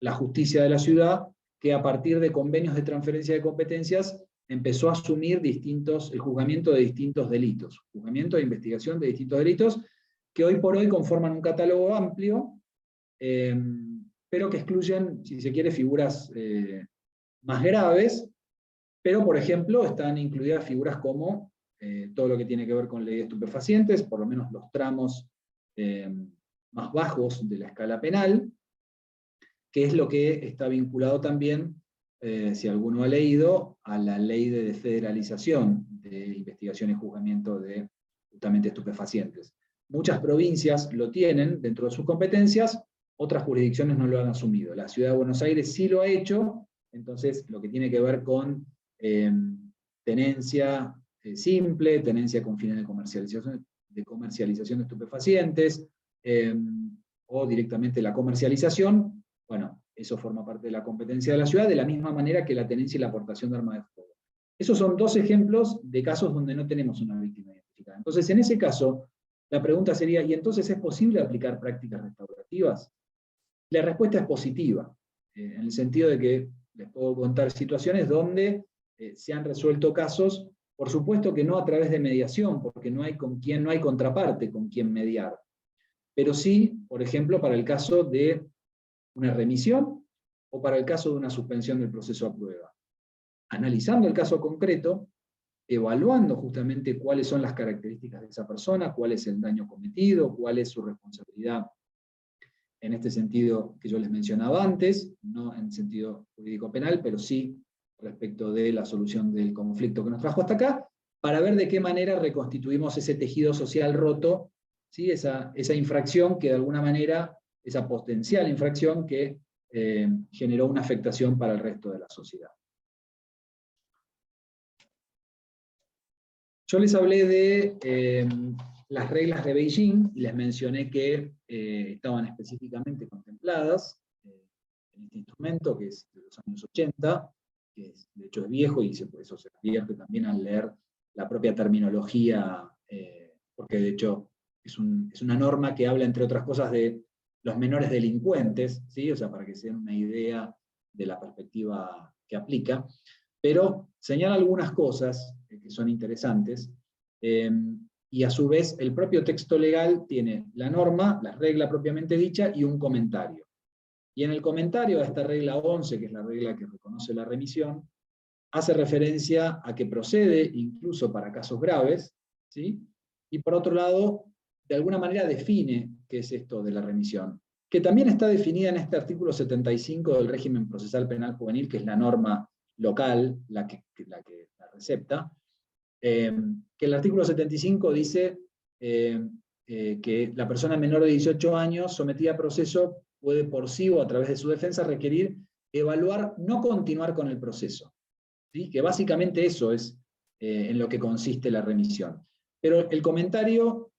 la justicia de la ciudad, que a partir de convenios de transferencia de competencias empezó a asumir el juzgamiento de distintos delitos, juzgamiento e investigación de distintos delitos, que hoy por hoy conforman un catálogo amplio, pero que excluyen, si se quiere, figuras más graves, pero por ejemplo están incluidas figuras como todo lo que tiene que ver con ley de estupefacientes, por lo menos los tramos más bajos de la escala penal, que es lo que está vinculado también, si alguno ha leído, a la ley de desfederalización de investigación y juzgamiento de justamente estupefacientes. Muchas provincias lo tienen dentro de sus competencias, otras jurisdicciones no lo han asumido. La Ciudad de Buenos Aires sí lo ha hecho, entonces lo que tiene que ver con tenencia simple, tenencia con fines de comercialización de estupefacientes, o directamente la comercialización, bueno, eso forma parte de la competencia de la ciudad, de la misma manera que la tenencia y la aportación de arma de fuego. Esos son 2 ejemplos de casos donde no tenemos una víctima identificada. Entonces, en ese caso, la pregunta sería, ¿y entonces es posible aplicar prácticas restaurativas? La respuesta es positiva, en el sentido de que les puedo contar situaciones donde se han resuelto casos, por supuesto que no a través de mediación, porque no hay contraparte con quien mediar, pero sí, por ejemplo, para el caso de una remisión o para el caso de una suspensión del proceso a prueba. Analizando el caso concreto, evaluando justamente cuáles son las características de esa persona, cuál es el daño cometido, cuál es su responsabilidad en este sentido que yo les mencionaba antes, no en sentido jurídico penal, pero sí respecto de la solución del conflicto que nos trajo hasta acá, para ver de qué manera reconstituimos ese tejido social roto, ¿sí? esa infracción que de alguna manera, esa potencial infracción que generó una afectación para el resto de la sociedad. Yo les hablé de las reglas de Beijing y les mencioné que estaban específicamente contempladas en este instrumento, que es de los años 80, que de hecho es viejo y por eso se advierte también al leer la propia terminología, porque de hecho es una norma que habla, entre otras cosas, de los menores delincuentes, ¿sí? O sea, para que se den una idea de la perspectiva que aplica, pero señala algunas cosas que son interesantes, y a su vez el propio texto legal tiene la norma, la regla propiamente dicha, y un comentario. Y en el comentario a esta regla 11, que es la regla que reconoce la remisión, hace referencia a que procede incluso para casos graves, ¿sí? Y por otro lado, de alguna manera define qué es esto de la remisión, que también está definida en este artículo 75 del régimen procesal penal juvenil, que es la norma local, la recepta, que el artículo 75 dice que la persona menor de 18 años sometida a proceso puede por sí o a través de su defensa requerir evaluar no continuar con el proceso. ¿Sí? Que básicamente eso es en lo que consiste la remisión. Pero el comentario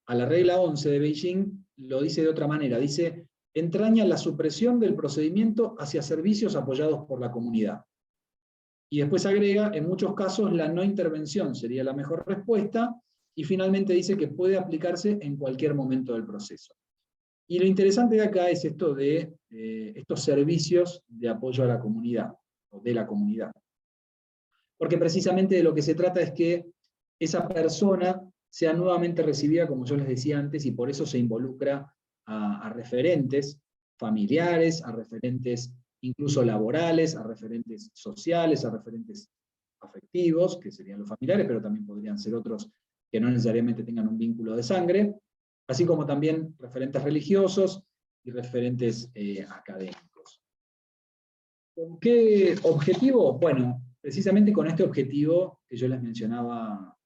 a la regla 11 de Beijing lo dice de otra manera, dice, entraña la supresión del procedimiento hacia servicios apoyados por la comunidad. Y después agrega, en muchos casos la no intervención sería la mejor respuesta, y finalmente dice que puede aplicarse en cualquier momento del proceso. Y lo interesante de acá es esto de estos servicios de apoyo a la comunidad, o de la comunidad. Porque precisamente de lo que se trata es que esa persona sea nuevamente recibida, como yo les decía antes, y por eso se involucra a referentes familiares, a referentes incluso laborales, a referentes sociales, a referentes afectivos, que serían los familiares, pero también podrían ser otros que no necesariamente tengan un vínculo de sangre, así como también referentes religiosos y referentes académicos. ¿Con qué objetivo? Bueno, precisamente con este objetivo que yo les mencionaba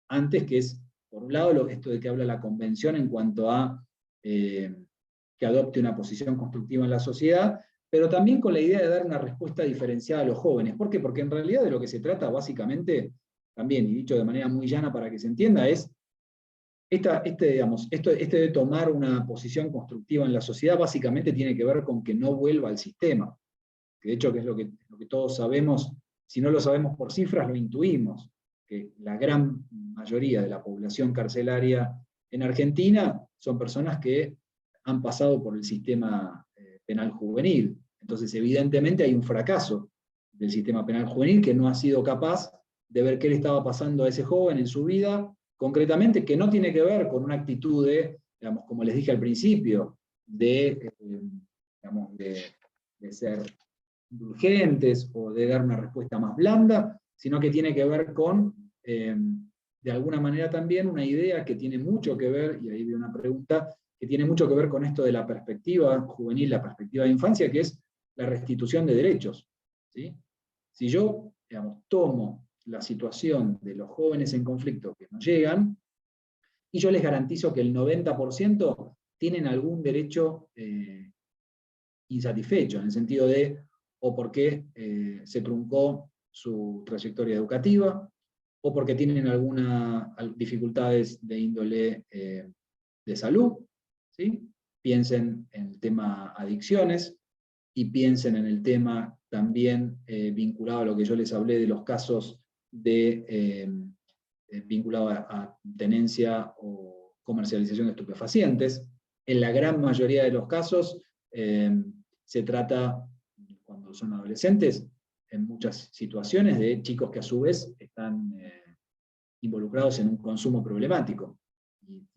antes, que es, por un lado, esto de que habla la Convención en cuanto a que adopte una posición constructiva en la sociedad, pero también con la idea de dar una respuesta diferenciada a los jóvenes. ¿Por qué? Porque en realidad de lo que se trata básicamente, también, y dicho de manera muy llana para que se entienda, es este de tomar una posición constructiva en la sociedad básicamente tiene que ver con que no vuelva al sistema. Que de hecho que es lo que todos sabemos, si no lo sabemos por cifras, lo intuimos, que la gran mayoría de la población carcelaria en Argentina son personas que han pasado por el sistema penal juvenil. Entonces, evidentemente hay un fracaso del sistema penal juvenil que no ha sido capaz de ver qué le estaba pasando a ese joven en su vida, concretamente, que no tiene que ver con una actitud de, digamos, como les dije al principio, de ser indulgentes o de dar una respuesta más blanda, sino que tiene que ver con, de alguna manera también, una idea que tiene mucho que ver, y ahí viene una pregunta, que tiene mucho que ver con esto de la perspectiva juvenil, la perspectiva de infancia, que es la restitución de derechos. ¿Sí? Si yo, digamos, tomo la situación de los jóvenes en conflicto que nos llegan, y yo les garantizo que el 90% tienen algún derecho insatisfecho, en el sentido de o porque se truncó su trayectoria educativa, o porque tienen algunas dificultades de índole de salud, ¿sí? Piensen en el tema adicciones, y piensen en el tema también vinculado a lo que yo les hablé de los casos vinculado a tenencia o comercialización de estupefacientes. En la gran mayoría de los casos se trata, cuando son adolescentes, en muchas situaciones de chicos que a su vez están involucrados en un consumo problemático.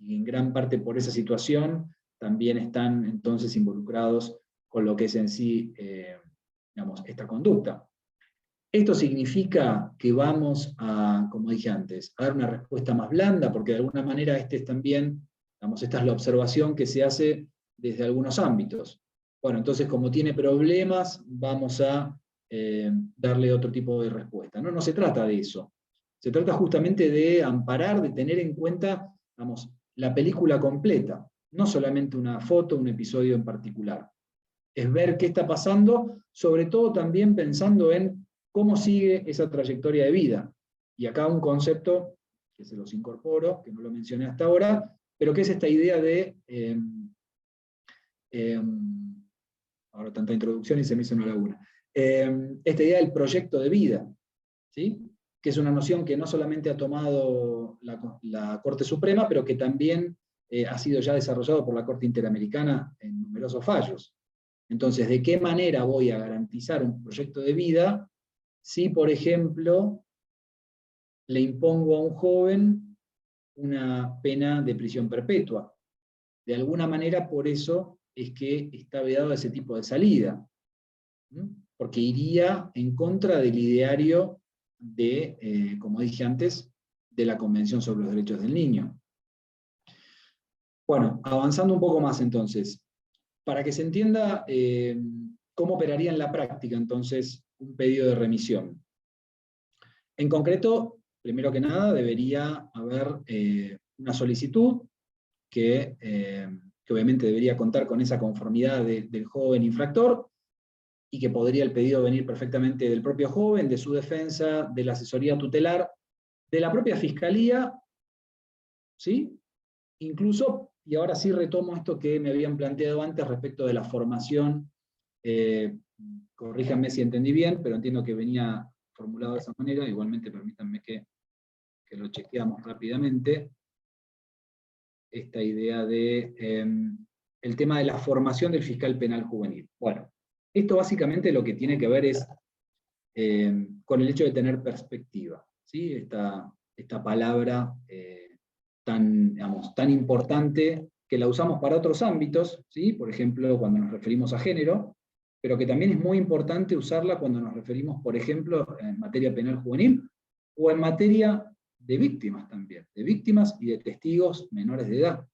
Y en gran parte por esa situación también están entonces involucrados con lo que es en sí, digamos, esta conducta. Esto significa que vamos a, como dije antes, a dar una respuesta más blanda, porque de alguna manera esta es la observación que se hace desde algunos ámbitos. Bueno, entonces como tiene problemas, vamos a darle otro tipo de respuesta. No se trata de eso. Se trata justamente de amparar, de tener en cuenta, la película completa, no solamente una foto, un episodio en particular. Es ver qué está pasando, sobre todo también pensando en cómo sigue esa trayectoria de vida. Y acá un concepto que se los incorporo, que no lo mencioné hasta ahora, pero que es esta idea de, ahora tanta introducción y se me hizo una laguna, esta idea del proyecto de vida, ¿sí? Que es una noción que no solamente ha tomado la Corte Suprema, pero que también ha sido ya desarrollado por la Corte Interamericana en numerosos fallos. Entonces, ¿de qué manera voy a garantizar un proyecto de vida si, por ejemplo, le impongo a un joven una pena de prisión perpetua? De alguna manera, por eso es que está vedado ese tipo de salida, porque iría en contra del ideario de, como dije antes, de la Convención sobre los Derechos del Niño. Bueno, avanzando un poco más entonces, para que se entienda cómo operaría en la práctica entonces un pedido de remisión. En concreto, primero que nada, debería haber una solicitud que obviamente debería contar con esa conformidad del joven infractor, y que podría el pedido venir perfectamente del propio joven, de su defensa, de la asesoría tutelar, de la propia fiscalía, ¿sí? Incluso, y ahora sí retomo esto que me habían planteado antes respecto de la formación, corríjanme si entendí bien, pero entiendo que venía formulado de esa manera, igualmente permítanme que lo chequeamos rápidamente, esta idea de el tema de la formación del fiscal penal juvenil. Bueno, esto básicamente lo que tiene que ver es con el hecho de tener perspectiva, ¿sí? Esta palabra tan importante que la usamos para otros ámbitos, ¿sí? Por ejemplo, cuando nos referimos a género, pero que también es muy importante usarla cuando nos referimos, por ejemplo, en materia penal juvenil, o en materia de víctimas también, de víctimas y de testigos menores de edad,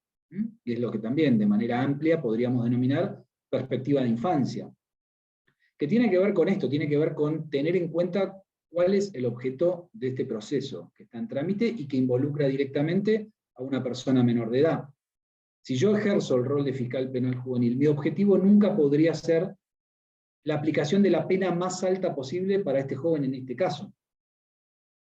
y es lo que también de manera amplia podríamos denominar perspectiva de infancia, que tiene que ver con esto, tiene que ver con tener en cuenta cuál es el objeto de este proceso que está en trámite y que involucra directamente a una persona menor de edad. Si yo ejerzo el rol de fiscal penal juvenil, mi objetivo nunca podría ser la aplicación de la pena más alta posible para este joven en este caso.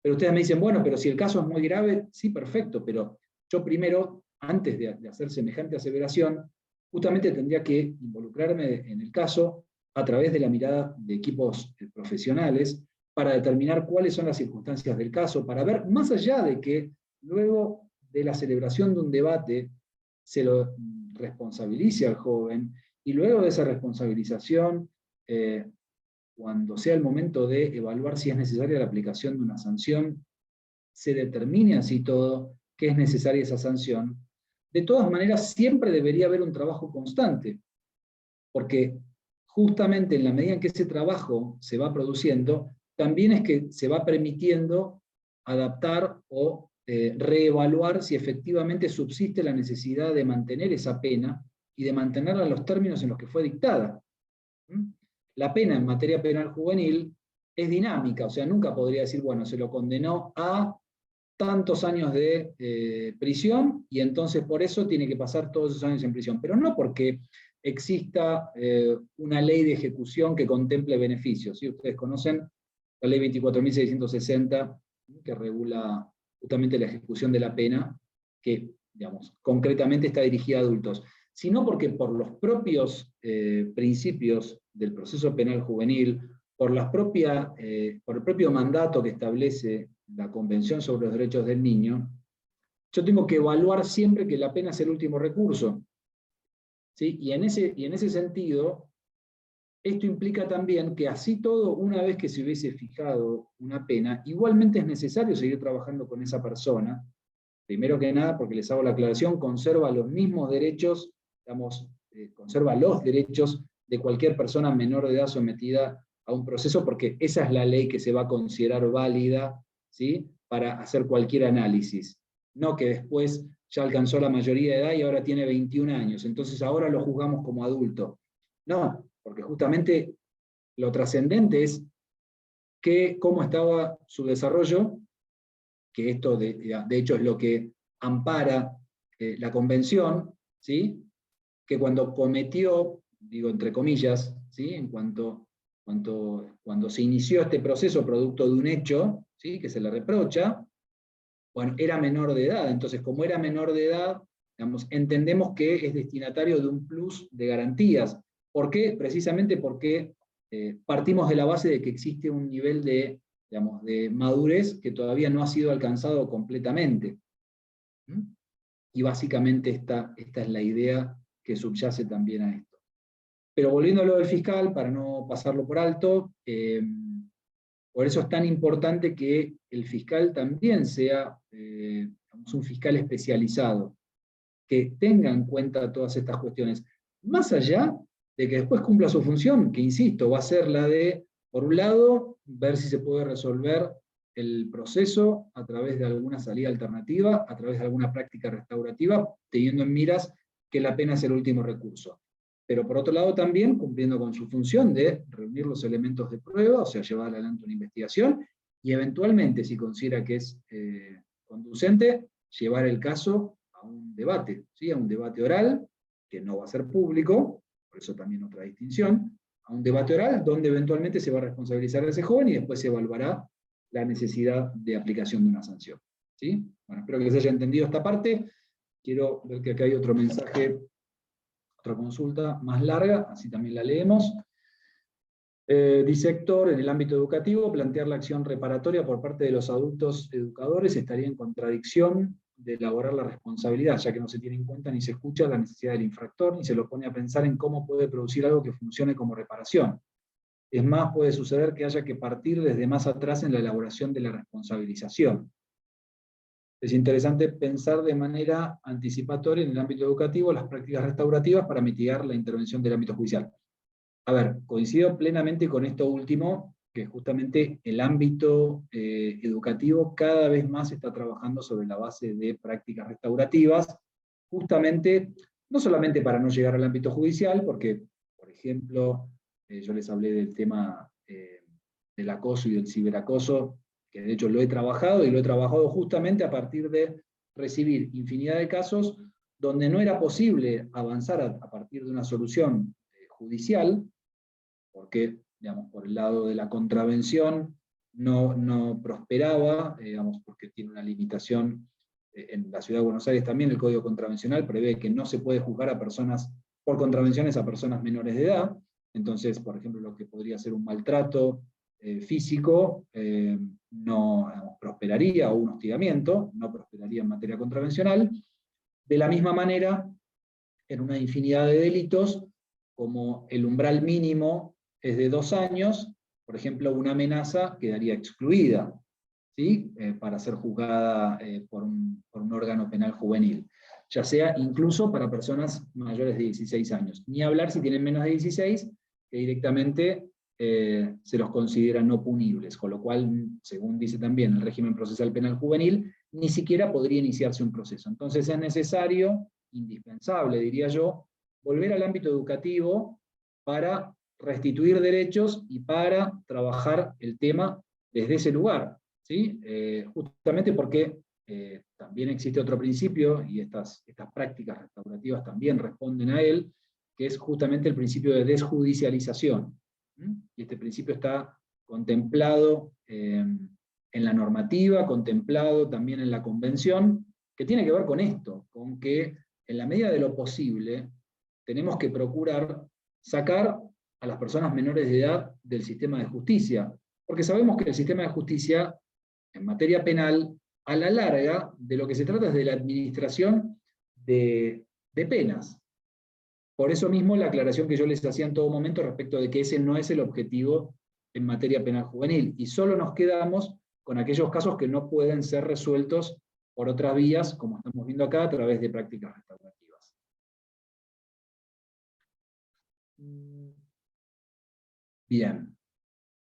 Pero ustedes me dicen, bueno, pero si el caso es muy grave, sí, perfecto, pero yo primero, antes de hacer semejante aseveración, justamente tendría que involucrarme en el caso a través de la mirada de equipos profesionales para determinar cuáles son las circunstancias del caso, para ver, más allá de que luego de la celebración de un debate se lo responsabilice al joven, y luego de esa responsabilización, cuando sea el momento de evaluar si es necesaria la aplicación de una sanción, se determine así todo que es necesaria esa sanción. De todas maneras, siempre debería haber un trabajo constante, porque justamente en la medida en que ese trabajo se va produciendo, también es que se va permitiendo adaptar o reevaluar si efectivamente subsiste la necesidad de mantener esa pena y de mantenerla en los términos en los que fue dictada. La pena en materia penal juvenil es dinámica, o sea, nunca podría decir, bueno, se lo condenó a tantos años de prisión y entonces por eso tiene que pasar todos esos años en prisión, pero no porque exista una ley de ejecución que contemple beneficios. ¿Sí? Ustedes conocen la ley 24.660, que regula justamente la ejecución de la pena, que, digamos, concretamente está dirigida a adultos, sino porque por los propios principios del proceso penal juvenil, por el propio mandato que establece la Convención sobre los Derechos del Niño, yo tengo que evaluar siempre que la pena es el último recurso. ¿Sí? Y en ese sentido, esto implica también que así todo, una vez que se hubiese fijado una pena, igualmente es necesario seguir trabajando con esa persona, primero que nada, porque les hago la aclaración, conserva los mismos derechos, conserva los derechos de cualquier persona menor de edad sometida a un proceso porque esa es la ley que se va a considerar válida, ¿sí?, para hacer cualquier análisis. No que después ya alcanzó la mayoría de edad y ahora tiene 21 años, entonces ahora lo juzgamos como adulto. No, porque justamente lo trascendente es cómo estaba su desarrollo, que esto de hecho es lo que ampara la convención, ¿sí?, que cuando cometió, digo entre comillas, ¿sí?, cuando se inició este proceso producto de un hecho, ¿sí?, que se le reprocha, bueno, era menor de edad. Entonces, como era menor de edad, digamos, entendemos que es destinatario de un plus de garantías. ¿Por qué? Precisamente porque partimos de la base de que existe un nivel de, digamos, de madurez que todavía no ha sido alcanzado completamente. ¿Mm? Y básicamente esta es la idea que subyace también a esto. Pero volviendo a lo del fiscal, para no pasarlo por alto, por eso es tan importante que el fiscal también sea un fiscal especializado, que tenga en cuenta todas estas cuestiones, más allá de que después cumpla su función, que insisto, va a ser la de, por un lado, ver si se puede resolver el proceso a través de alguna salida alternativa, a través de alguna práctica restaurativa, teniendo en miras que la pena es el último recurso. Pero por otro lado también cumpliendo con su función de reunir los elementos de prueba, o sea, llevar adelante una investigación, y eventualmente, si considera que es conducente, llevar el caso a un debate, ¿sí?, a un debate oral, que no va a ser público, por eso también otra distinción, a un debate oral donde eventualmente se va a responsabilizar a ese joven y después se evaluará la necesidad de aplicación de una sanción. ¿Sí? Bueno, espero que se haya entendido esta parte. Quiero ver que acá hay otro mensaje, otra consulta más larga, así también la leemos. Dice Héctor, en el ámbito educativo, plantear la acción reparatoria por parte de los adultos educadores estaría en contradicción de elaborar la responsabilidad, ya que no se tiene en cuenta ni se escucha la necesidad del infractor, ni se lo pone a pensar en cómo puede producir algo que funcione como reparación. Es más, puede suceder que haya que partir desde más atrás en la elaboración de la responsabilización. Es interesante pensar de manera anticipatoria en el ámbito educativo las prácticas restaurativas para mitigar la intervención del ámbito judicial. A ver, coincido plenamente con esto último, que justamente el ámbito educativo cada vez más está trabajando sobre la base de prácticas restaurativas, justamente, no solamente para no llegar al ámbito judicial, porque, por ejemplo, yo les hablé del tema del acoso y del ciberacoso, que de hecho lo he trabajado, y lo he trabajado justamente a partir de recibir infinidad de casos donde no era posible avanzar a partir de una solución judicial, porque, digamos, por el lado de la contravención no prosperaba, digamos, porque tiene una limitación. En la Ciudad de Buenos Aires también el Código Contravencional prevé que no se puede juzgar a personas por contravenciones a personas menores de edad. Entonces, por ejemplo, lo que podría ser un maltrato físico no, digamos, prosperaría, o un hostigamiento, no prosperaría en materia contravencional. De la misma manera, en una infinidad de delitos, como el umbral mínimo es de 2 años, por ejemplo, una amenaza quedaría excluida, ¿sí?, para ser juzgada por un órgano penal juvenil, ya sea incluso para personas mayores de 16 años. Ni hablar si tienen menos de 16, que directamente se los considera no punibles, con lo cual, según dice también el régimen procesal penal juvenil, ni siquiera podría iniciarse un proceso. Entonces es necesario, indispensable, diría yo, volver al ámbito educativo para restituir derechos y para trabajar el tema desde ese lugar, ¿sí? Justamente porque también existe otro principio, y estas prácticas restaurativas también responden a él, que es justamente el principio de desjudicialización. Y este principio está contemplado en la normativa, contemplado también en la convención, que tiene que ver con esto, con que en la medida de lo posible tenemos que procurar sacar a las personas menores de edad del sistema de justicia, porque sabemos que el sistema de justicia, en materia penal, a la larga, de lo que se trata es de la administración de penas. Por eso mismo la aclaración que yo les hacía en todo momento respecto de que ese no es el objetivo en materia penal juvenil, y solo nos quedamos con aquellos casos que no pueden ser resueltos por otras vías, como estamos viendo acá, a través de prácticas restaurativas. Bien.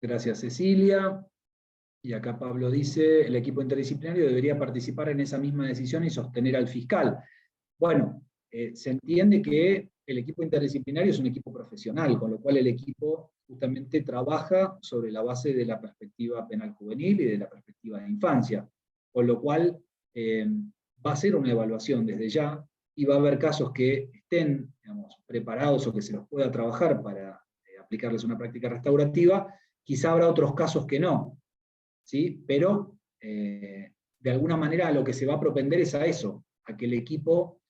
Gracias, Cecilia. Y acá Pablo dice, el equipo interdisciplinario debería participar en esa misma decisión y sostener al fiscal. Bueno, se entiende que el equipo interdisciplinario es un equipo profesional, con lo cual el equipo justamente trabaja sobre la base de la perspectiva penal juvenil y de la perspectiva de infancia, con lo cual va a ser una evaluación desde ya, y va a haber casos que estén, digamos, preparados o que se los pueda trabajar para aplicarles una práctica restaurativa, quizá habrá otros casos que no, ¿sí? Pero de alguna manera a lo que se va a propender es a eso, a que el equipo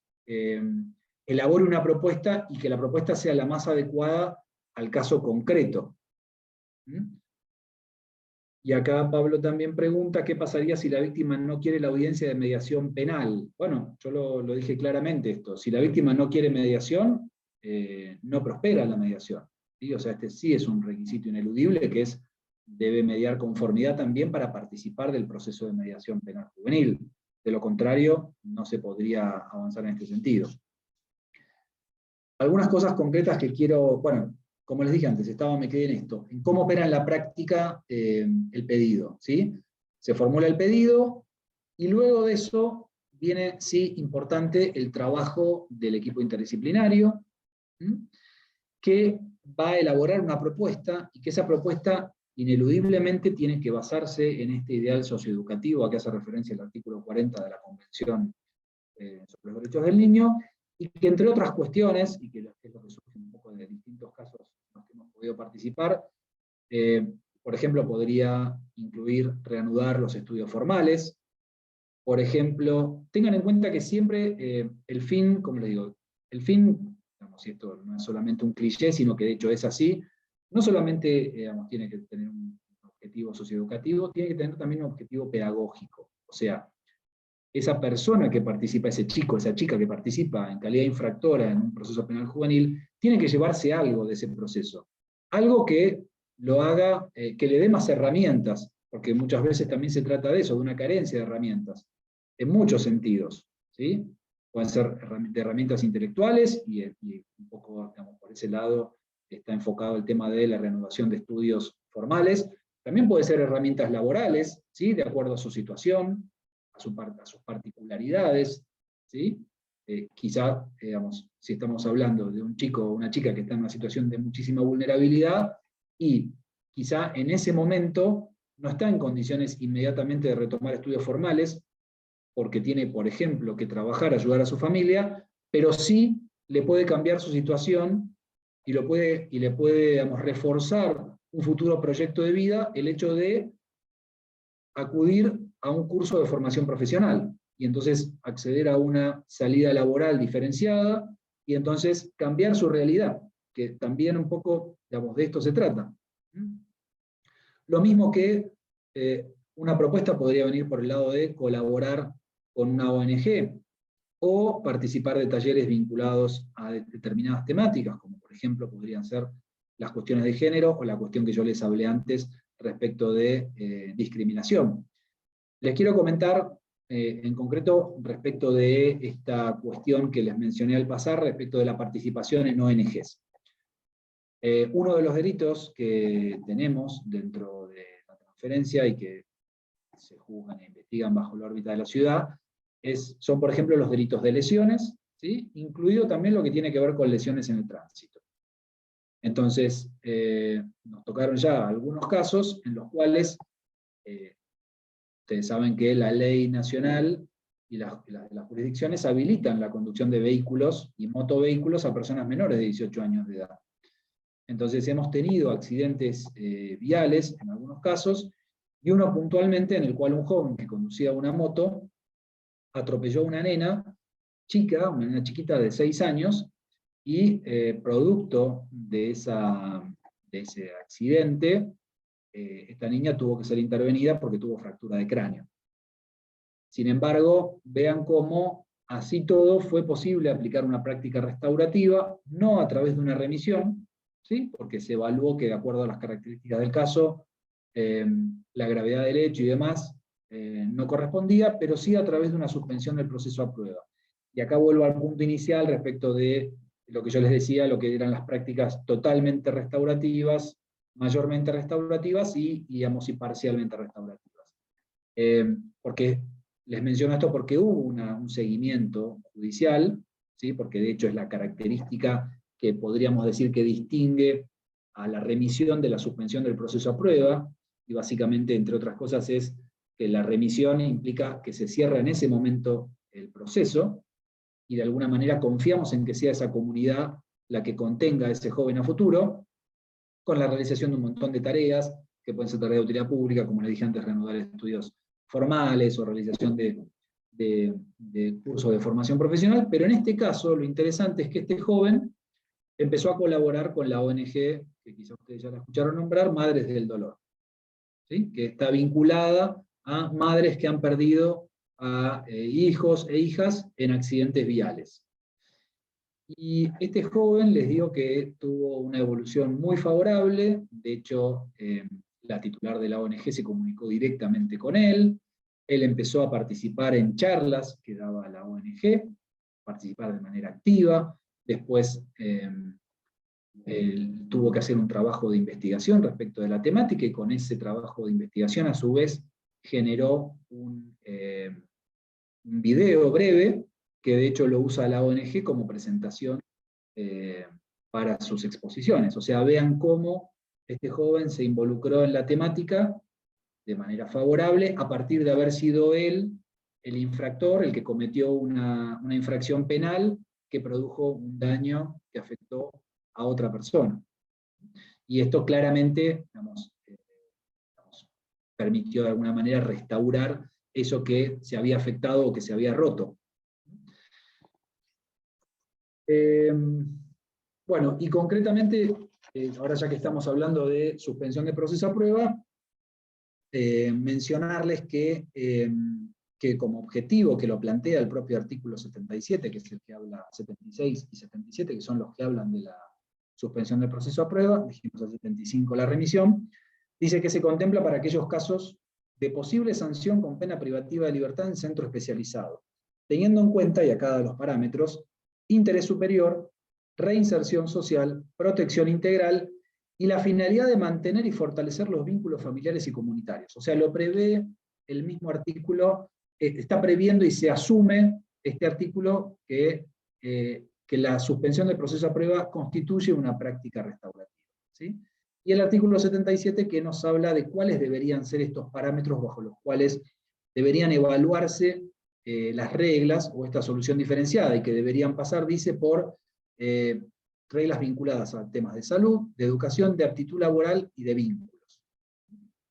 elabore una propuesta y que la propuesta sea la más adecuada al caso concreto. ¿Mm? Y acá Pablo también pregunta qué pasaría si la víctima no quiere la audiencia de mediación penal. Bueno, yo lo dije claramente esto, si la víctima no quiere mediación, no prospera la mediación, ¿sí? O sea, este sí es un requisito ineludible que es debe mediar conformidad también para participar del proceso de mediación penal juvenil. De lo contrario, no se podría avanzar en este sentido. Algunas cosas concretas que quiero, bueno, como les dije antes, me quedé en esto, en cómo opera en la práctica el pedido, ¿sí? Se formula el pedido y luego de eso viene, sí, importante el trabajo del equipo interdisciplinario, ¿sí? Que va a elaborar una propuesta y que esa propuesta ineludiblemente tiene que basarse en este ideal socioeducativo a que hace referencia el artículo 40 de la Convención sobre los Derechos del Niño, y que entre otras cuestiones, y que es lo que surge un poco de distintos casos en los que hemos podido participar, por ejemplo, podría incluir reanudar los estudios formales. Por ejemplo, tengan en cuenta que siempre el fin, como les digo, el fin, digamos, y esto no es solamente un cliché, sino que de hecho es así, no solamente digamos, tiene que tener un objetivo socioeducativo, tiene que tener también un objetivo pedagógico. O sea, esa persona que participa, ese chico, esa chica que participa en calidad infractora en un proceso penal juvenil, tiene que llevarse algo de ese proceso. Algo que lo haga, que le dé más herramientas, porque muchas veces también se trata de eso, de una carencia de herramientas, en muchos sentidos, ¿sí? Pueden ser de herramientas intelectuales, y un poco, digamos, por ese lado está enfocado el tema de la reanudación de estudios formales. También puede ser herramientas laborales, ¿sí? De acuerdo a su situación, a sus particularidades, ¿sí? Quizá, digamos, si estamos hablando de un chico o una chica que está en una situación de muchísima vulnerabilidad, y quizá en ese momento no está en condiciones inmediatamente de retomar estudios formales, porque tiene, por ejemplo, que trabajar, ayudar a su familia, pero sí le puede cambiar su situación y le puede, digamos, reforzar un futuro proyecto de vida el hecho de acudir a un curso de formación profesional y entonces acceder a una salida laboral diferenciada y entonces cambiar su realidad, que también un poco, digamos, de esto se trata. Lo mismo que una propuesta podría venir por el lado de colaborar con una ONG o participar de talleres vinculados a determinadas temáticas, como por ejemplo podrían ser las cuestiones de género o la cuestión que yo les hablé antes respecto de discriminación. Les quiero comentar en concreto respecto de esta cuestión que les mencioné al pasar, respecto de la participación en ONGs. Uno de los delitos que tenemos dentro de la transferencia y que se juzgan e investigan bajo la órbita de la ciudad son, por ejemplo, los delitos de lesiones, ¿sí? Incluido también lo que tiene que ver con lesiones en el tránsito. Entonces, nos tocaron ya algunos casos en los cuales ustedes saben que la ley nacional y las jurisdicciones habilitan la conducción de vehículos y motovehículos a personas menores de 18 años de edad. Entonces hemos tenido accidentes viales en algunos casos, y uno puntualmente en el cual un joven que conducía una moto atropelló a una nena chica, una nena chiquita de 6 años, y producto de ese accidente, esta niña tuvo que ser intervenida porque tuvo fractura de cráneo. Sin embargo, vean cómo así todo fue posible aplicar una práctica restaurativa, no a través de una remisión, ¿sí? Porque se evaluó que de acuerdo a las características del caso, la gravedad del hecho y demás no correspondía, pero sí a través de una suspensión del proceso a prueba. Y acá vuelvo al punto inicial respecto de lo que yo les decía, lo que eran las prácticas totalmente restaurativas, mayormente restaurativas y, digamos, y parcialmente restaurativas. Porque les menciono esto porque hubo un seguimiento judicial, ¿sí? Porque de hecho es la característica que podríamos decir que distingue a la remisión de la suspensión del proceso a prueba, y básicamente, entre otras cosas, es que la remisión implica que se cierra en ese momento el proceso, y de alguna manera confiamos en que sea esa comunidad la que contenga a ese joven a futuro, con la realización de un montón de tareas, que pueden ser tareas de utilidad pública, como le dije antes, reanudar estudios formales o realización de cursos de formación profesional, pero en este caso lo interesante es que este joven empezó a colaborar con la ONG, que quizás ustedes ya la escucharon nombrar, Madres del Dolor, ¿sí? Que está vinculada a madres que han perdido a hijos e hijas en accidentes viales. Y este joven, les digo que tuvo una evolución muy favorable, de hecho, la titular de la ONG se comunicó directamente con él empezó a participar en charlas que daba la ONG, participar de manera activa, después él tuvo que hacer un trabajo de investigación respecto de la temática, y con ese trabajo de investigación, a su vez, generó un video breve, que de hecho lo usa la ONG como presentación para sus exposiciones. O sea, vean cómo este joven se involucró en la temática de manera favorable, a partir de haber sido él el infractor, el que cometió una infracción penal que produjo un daño que afectó a otra persona. Y esto claramente, permitió de alguna manera restaurar eso que se había afectado o que se había roto. Bueno, y concretamente, ahora ya que estamos hablando de suspensión de proceso a prueba, mencionarles que como objetivo, que lo plantea el propio artículo 77, que es el que habla, 76 y 77, que son los que hablan de la suspensión del proceso a prueba, dijimos el 75 la remisión, dice que se contempla para aquellos casos de posible sanción con pena privativa de libertad en centro especializado, teniendo en cuenta, y acá los parámetros, interés superior, reinserción social, protección integral, y la finalidad de mantener y fortalecer los vínculos familiares y comunitarios. O sea, lo prevé el mismo artículo, está previendo y se asume este artículo que la suspensión del proceso a prueba constituye una práctica restaurativa, ¿sí? Y el artículo 77 que nos habla de cuáles deberían ser estos parámetros bajo los cuales deberían evaluarse las reglas o esta solución diferenciada, y que deberían pasar, dice, por reglas vinculadas a temas de salud, de educación, de aptitud laboral y de vínculos.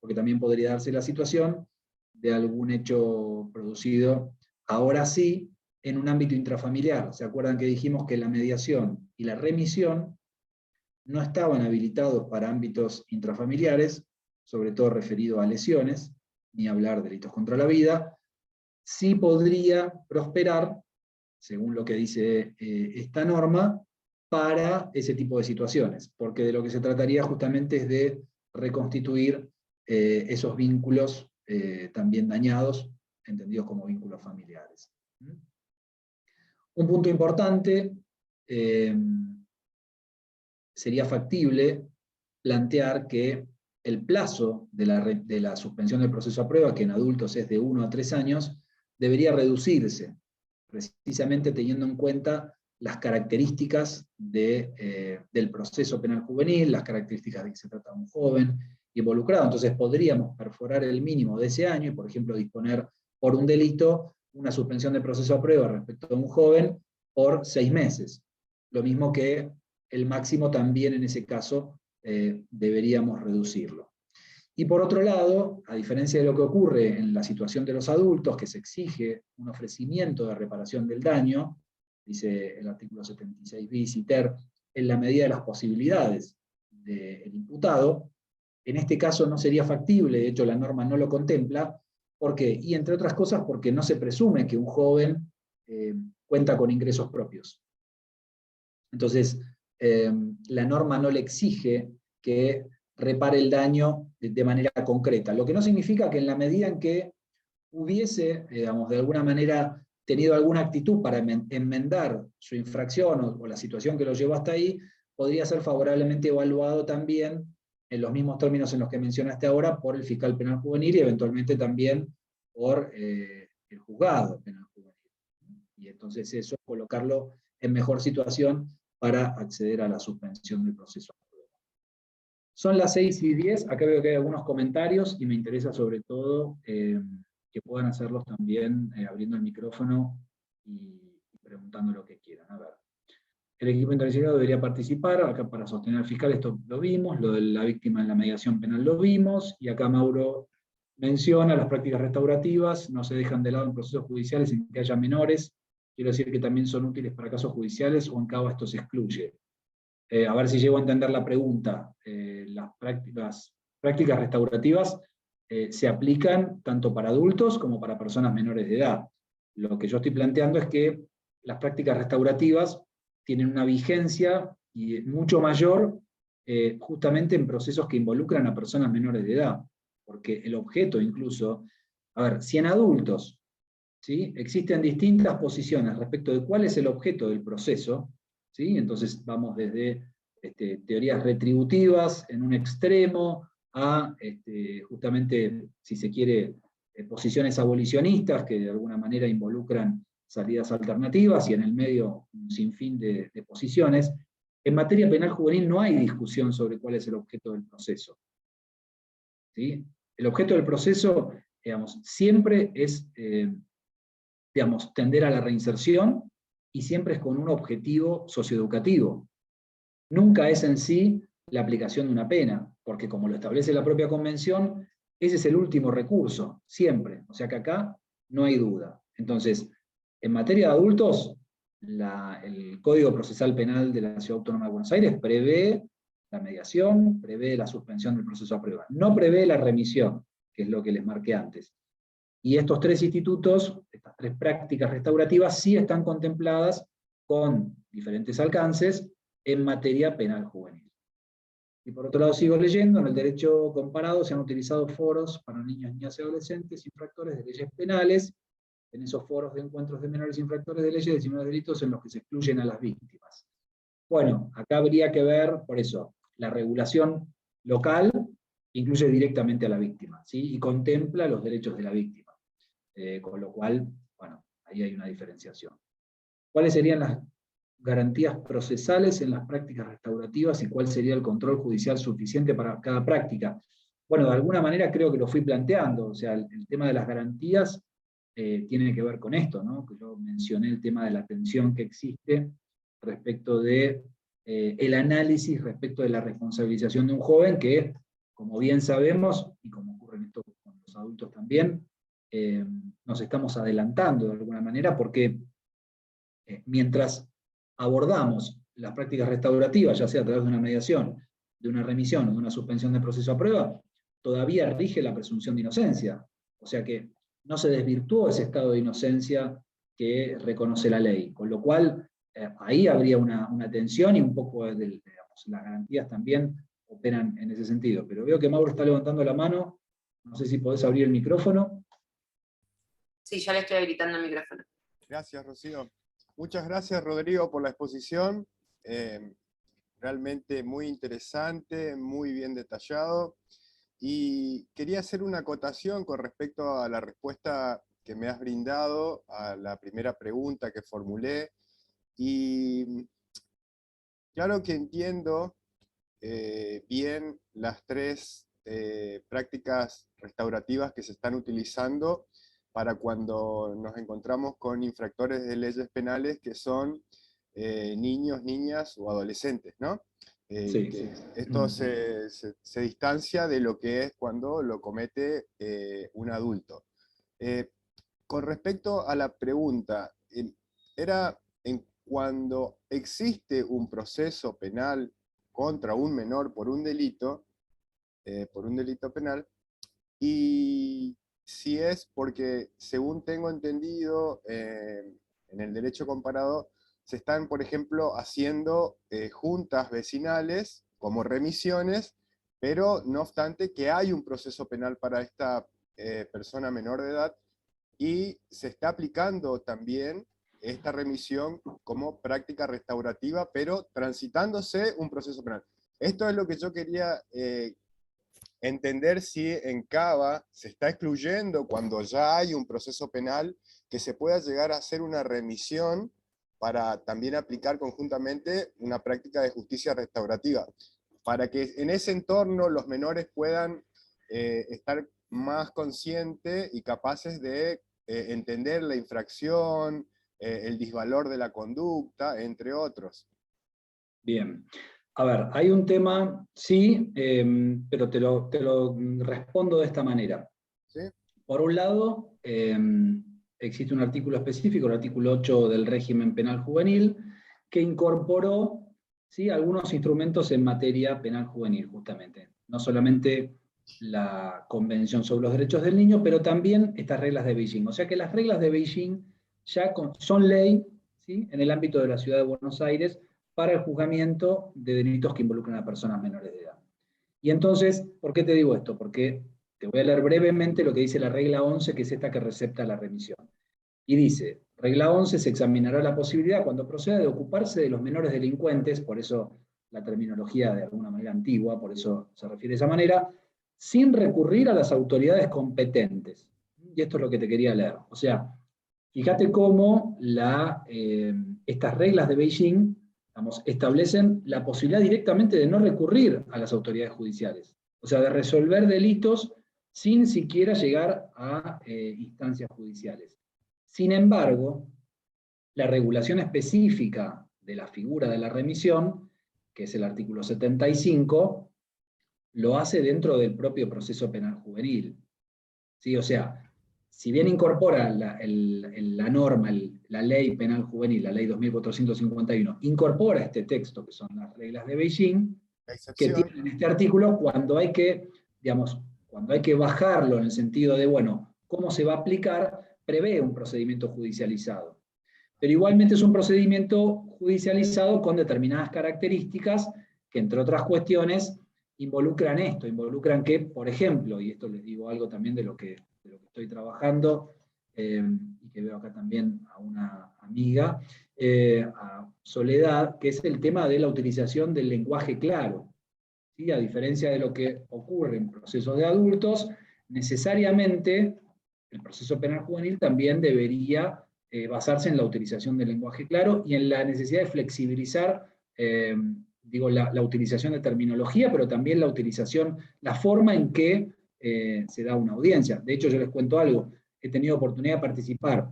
Porque también podría darse la situación de algún hecho producido, ahora sí, en un ámbito intrafamiliar. ¿Se acuerdan que dijimos que la mediación y la remisión no estaban habilitados para ámbitos intrafamiliares, sobre todo referido a lesiones, ni hablar de delitos contra la vida? Sí podría prosperar, según lo que dice esta norma, para ese tipo de situaciones, porque de lo que se trataría justamente es de reconstituir esos vínculos también dañados, entendidos como vínculos familiares. Un punto importante, sería factible plantear que el plazo de la suspensión del proceso a prueba, que en adultos es de 1 a 3 años, debería reducirse, precisamente teniendo en cuenta las características del proceso penal juvenil, las características de que se trata de un joven involucrado. Entonces podríamos perforar el mínimo de ese año y, por ejemplo, disponer por un delito una suspensión de proceso a prueba respecto a un joven por 6 meses. Lo mismo que el máximo también en ese caso deberíamos reducirlo. Y por otro lado, a diferencia de lo que ocurre en la situación de los adultos, que se exige un ofrecimiento de reparación del daño, dice el artículo 76 bis y ter, en la medida de las posibilidades del imputado, en este caso no sería factible, de hecho la norma no lo contempla. ¿Por qué? Y entre otras cosas porque no se presume que un joven cuenta con ingresos propios. Entonces, la norma no le exige que repare el daño de manera concreta, lo que no significa que en la medida en que hubiese, digamos, de alguna manera tenido alguna actitud para enmendar su infracción o la situación que lo llevó hasta ahí, podría ser favorablemente evaluado también en los mismos términos en los que mencionaste ahora, por el fiscal penal juvenil y eventualmente también por el juzgado penal juvenil. Y entonces eso, colocarlo en mejor situación para acceder a la suspensión del proceso. Son las 6:10, acá veo que hay algunos comentarios y me interesa sobre todo que puedan hacerlos también abriendo el micrófono y preguntando lo que quieran. A ver. El equipo interdisciplinario debería participar, acá para sostener al fiscal, esto lo vimos, lo de la víctima en la mediación penal lo vimos, y acá Mauro menciona las prácticas restaurativas, no se dejan de lado en procesos judiciales en que haya menores, quiero decir que también son útiles para casos judiciales o en cabo esto se excluye. A ver si llego a entender la pregunta. Las prácticas restaurativas se aplican tanto para adultos como para personas menores de edad. Lo que yo estoy planteando es que las prácticas restaurativas tienen una vigencia y mucho mayor justamente en procesos que involucran a personas menores de edad, porque el objeto incluso, a ver, si en adultos, ¿sí?, existen distintas posiciones respecto de cuál es el objeto del proceso, ¿sí? Entonces vamos desde teorías retributivas en un extremo a justamente, si se quiere, posiciones abolicionistas que de alguna manera involucran salidas alternativas y en el medio un sinfín de posiciones. En materia penal juvenil no hay discusión sobre cuál es el objeto del proceso. ¿Sí? El objeto del proceso, digamos, siempre es digamos, tender a la reinserción y siempre es con un objetivo socioeducativo. Nunca es en sí la aplicación de una pena, porque como lo establece la propia convención, ese es el último recurso, siempre. O sea que acá no hay duda. Entonces, en materia de adultos, el Código Procesal Penal de la Ciudad Autónoma de Buenos Aires prevé la mediación, prevé la suspensión del proceso a prueba. No prevé la remisión, que es lo que les marqué antes. Y estos tres institutos, estas tres prácticas restaurativas, sí están contempladas con diferentes alcances en materia penal juvenil. Y por otro lado sigo leyendo, en el derecho comparado se han utilizado foros para niños, niñas y adolescentes infractores de leyes penales, en esos foros de encuentros de menores infractores de leyes de 19 delitos en los que se excluyen a las víctimas. Bueno, acá habría que ver, por eso, la regulación local incluye directamente a la víctima, ¿sí? Y contempla los derechos de la víctima. Con lo cual, bueno, ahí hay una diferenciación. ¿Cuáles serían las garantías procesales en las prácticas restaurativas y cuál sería el control judicial suficiente para cada práctica? Bueno, de alguna manera creo que lo fui planteando, o sea, el tema de las garantías tiene que ver con esto, ¿no? Que yo mencioné el tema de la tensión que existe respecto de el análisis respecto de la responsabilización de un joven que, como bien sabemos, y como ocurre en esto con los adultos también, nos estamos adelantando de alguna manera porque mientras abordamos las prácticas restaurativas, ya sea a través de una mediación, de una remisión o de una suspensión de proceso a prueba, todavía rige la presunción de inocencia. O sea que no se desvirtuó ese estado de inocencia que reconoce la ley. Con lo cual, ahí habría una tensión y un poco digamos, las garantías también operan en ese sentido. Pero veo que Mauro está levantando la mano. No sé si podés abrir el micrófono. Sí, ya le estoy habilitando el micrófono. Gracias, Rocío. Muchas gracias, Rodrigo, por la exposición. Realmente muy interesante, muy bien detallado. Y quería hacer una acotación con respecto a la respuesta que me has brindado a la primera pregunta que formulé. Y claro que entiendo bien las tres prácticas restaurativas que se están utilizando para cuando nos encontramos con infractores de leyes penales que son niños, niñas o adolescentes, ¿no? Sí, que sí. esto se distancia de lo que es cuando lo comete un adulto. Con respecto a la pregunta, era en cuando existe un proceso penal contra un menor por un delito penal, y si es porque, según tengo entendido, en el derecho comparado, se están, por ejemplo, haciendo juntas vecinales como remisiones, pero no obstante que hay un proceso penal para esta persona menor de edad, y se está aplicando también esta remisión como práctica restaurativa, pero transitándose un proceso penal. Esto es lo que yo quería entender, si en Cava se está excluyendo, cuando ya hay un proceso penal, que se pueda llegar a hacer una remisión para también aplicar conjuntamente una práctica de justicia restaurativa, para que en ese entorno los menores puedan estar más conscientes y capaces de entender la infracción, el disvalor de la conducta, entre otros. Bien. A ver, hay un tema, sí, pero te lo respondo de esta manera. ¿Sí? Por un lado, existe un artículo específico, el artículo 8 del régimen penal juvenil, que incorporó, ¿sí?, algunos instrumentos en materia penal juvenil, justamente. No solamente la Convención sobre los Derechos del Niño, pero también estas reglas de Beijing. O sea que las reglas de Beijing ya son ley, ¿sí?, en el ámbito de la Ciudad de Buenos Aires, para el juzgamiento de delitos que involucran a personas menores de edad. Y entonces, ¿por qué te digo esto? Porque te voy a leer brevemente lo que dice la regla 11, que es esta que recepta la remisión. Y dice, regla 11, se examinará la posibilidad, cuando proceda, de ocuparse de los menores delincuentes, por eso la terminología de alguna manera antigua, por eso se refiere de esa manera, sin recurrir a las autoridades competentes. Y esto es lo que te quería leer. O sea, fíjate cómo estas reglas de Beijing, digamos, establecen la posibilidad directamente de no recurrir a las autoridades judiciales. O sea, de resolver delitos sin siquiera llegar a instancias judiciales. Sin embargo, la regulación específica de la figura de la remisión, que es el artículo 75, lo hace dentro del propio proceso penal juvenil. ¿Sí? O sea, si bien incorpora la norma, la ley penal juvenil, la ley 2451, incorpora este texto, que son las reglas de Beijing, que tienen este artículo, cuando hay que, digamos, cuando hay que bajarlo en el sentido de, bueno, ¿cómo se va a aplicar? Prevé un procedimiento judicializado. Pero igualmente es un procedimiento judicializado con determinadas características que, entre otras cuestiones, involucran esto, involucran que, por ejemplo, y esto les digo algo también de lo que estoy trabajando, y que veo acá también a una amiga, a Soledad, que es el tema de la utilización del lenguaje claro. ¿Sí? A diferencia de lo que ocurre en procesos de adultos, necesariamente el proceso penal juvenil también debería basarse en la utilización del lenguaje claro y en la necesidad de flexibilizar la utilización de terminología, pero también la forma en que se da una audiencia. De hecho, yo les cuento algo, he tenido oportunidad de participar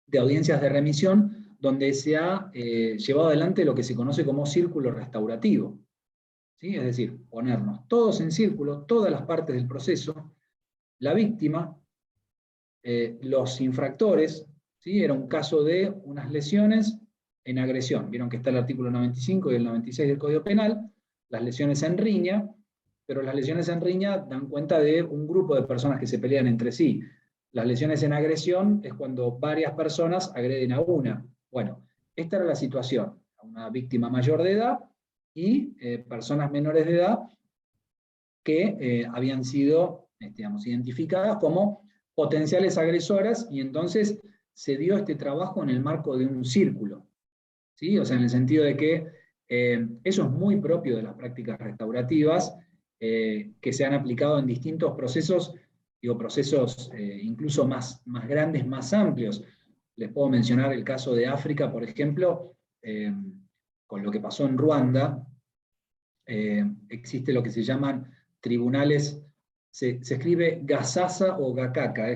de audiencias de remisión donde se ha llevado adelante lo que se conoce como círculo restaurativo. ¿Sí? Es decir, ponernos todos en círculo, todas las partes del proceso, la víctima, los infractores, ¿sí? Era un caso de unas lesiones en agresión. Vieron que está el artículo 95 y el 96 del Código Penal, las lesiones en riña, pero las lesiones en riña dan cuenta de un grupo de personas que se pelean entre sí. Las lesiones en agresión es cuando varias personas agreden a una. Bueno, esta era la situación. Una víctima mayor de edad y personas menores de edad que habían sido, digamos, identificadas como potenciales agresoras, y entonces se dio este trabajo en el marco de un círculo. ¿Sí? O sea, en el sentido de que eso es muy propio de las prácticas restaurativas que se han aplicado en distintos procesos, digo, procesos incluso más grandes, más amplios. Les puedo mencionar el caso de África, por ejemplo, con lo que pasó en Ruanda. Existe lo que se llaman tribunales, se escribe Gasasa o Gakaka,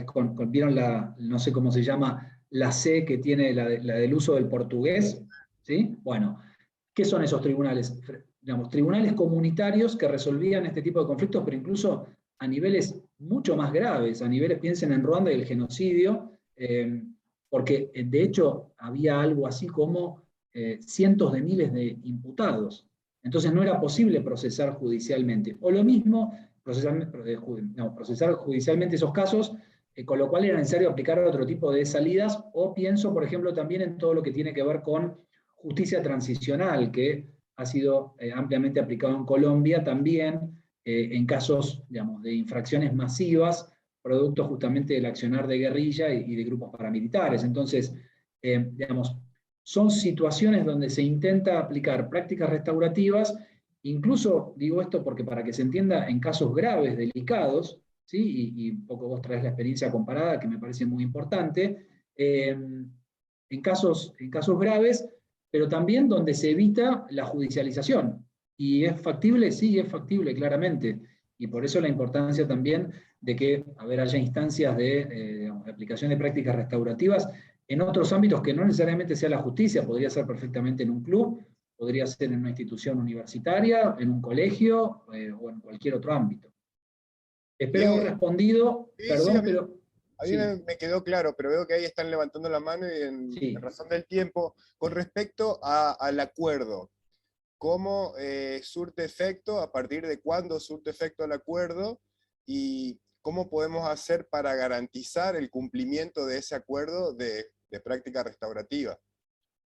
¿vieron no sé cómo se llama, la C que tiene la del uso del portugués? ¿Sí? Bueno, ¿qué son esos tribunales? Digamos, tribunales comunitarios que resolvían este tipo de conflictos, pero incluso a niveles mucho más graves, a niveles, piensen en Ruanda y el genocidio, porque de hecho había algo así como cientos de miles de imputados. Entonces no era posible procesar judicialmente. O lo mismo, procesar judicialmente esos casos, con lo cual era necesario aplicar otro tipo de salidas, o pienso, por ejemplo, también en todo lo que tiene que ver con justicia transicional, que ha sido ampliamente aplicado en Colombia también, en casos, digamos, de infracciones masivas, producto justamente del accionar de guerrilla y de grupos paramilitares. Entonces, digamos, son situaciones donde se intenta aplicar prácticas restaurativas incluso digo esto porque para que se entienda, en casos graves, delicados, ¿sí? Y un poco vos traes la experiencia comparada, que me parece muy importante, en casos graves, pero también donde se evita la judicialización. ¿Y es factible? Sí, es factible, claramente. Y por eso la importancia también de que haya instancias de aplicación de prácticas restaurativas en otros ámbitos que no necesariamente sea la justicia, podría ser perfectamente en un club, podría ser en una institución universitaria, en un colegio o en cualquier otro ámbito. Espero Diego, haber respondido, sí, sí, perdón, pero a mí sí, me quedó claro, pero veo que ahí están levantando la mano y en sí. razón del tiempo, con respecto al acuerdo, ¿cómo surte efecto? ¿A partir de cuándo surte efecto el acuerdo? ¿Y cómo podemos hacer para garantizar el cumplimiento de ese acuerdo de práctica restaurativa?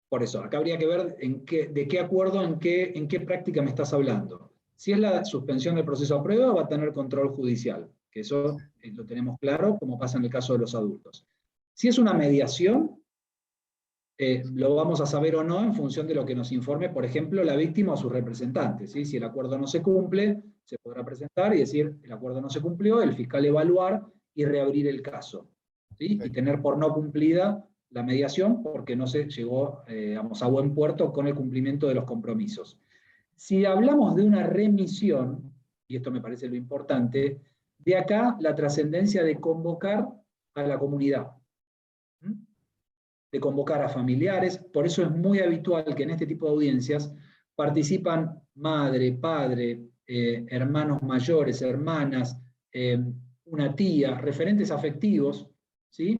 Por eso, acá habría que ver de qué acuerdo, en qué práctica me estás hablando. Si es la suspensión del proceso a prueba, va a tener control judicial, que eso lo tenemos claro, como pasa en el caso de los adultos. Si es una mediación, lo vamos a saber o no en función de lo que nos informe, por ejemplo, la víctima o sus representantes. ¿Sí? Si el acuerdo no se cumple, se podrá presentar y decir, el acuerdo no se cumplió, el fiscal evaluar y reabrir el caso. ¿Sí? Y tener por no cumplida la mediación porque no se llegó a buen puerto con el cumplimiento de los compromisos. Si hablamos de una remisión, y esto me parece lo importante, de acá la trascendencia de convocar a la comunidad. ¿Mm? De convocar a familiares, por eso es muy habitual que en este tipo de audiencias participan madre, padre, hermanos mayores, hermanas, una tía, referentes afectivos, ¿sí?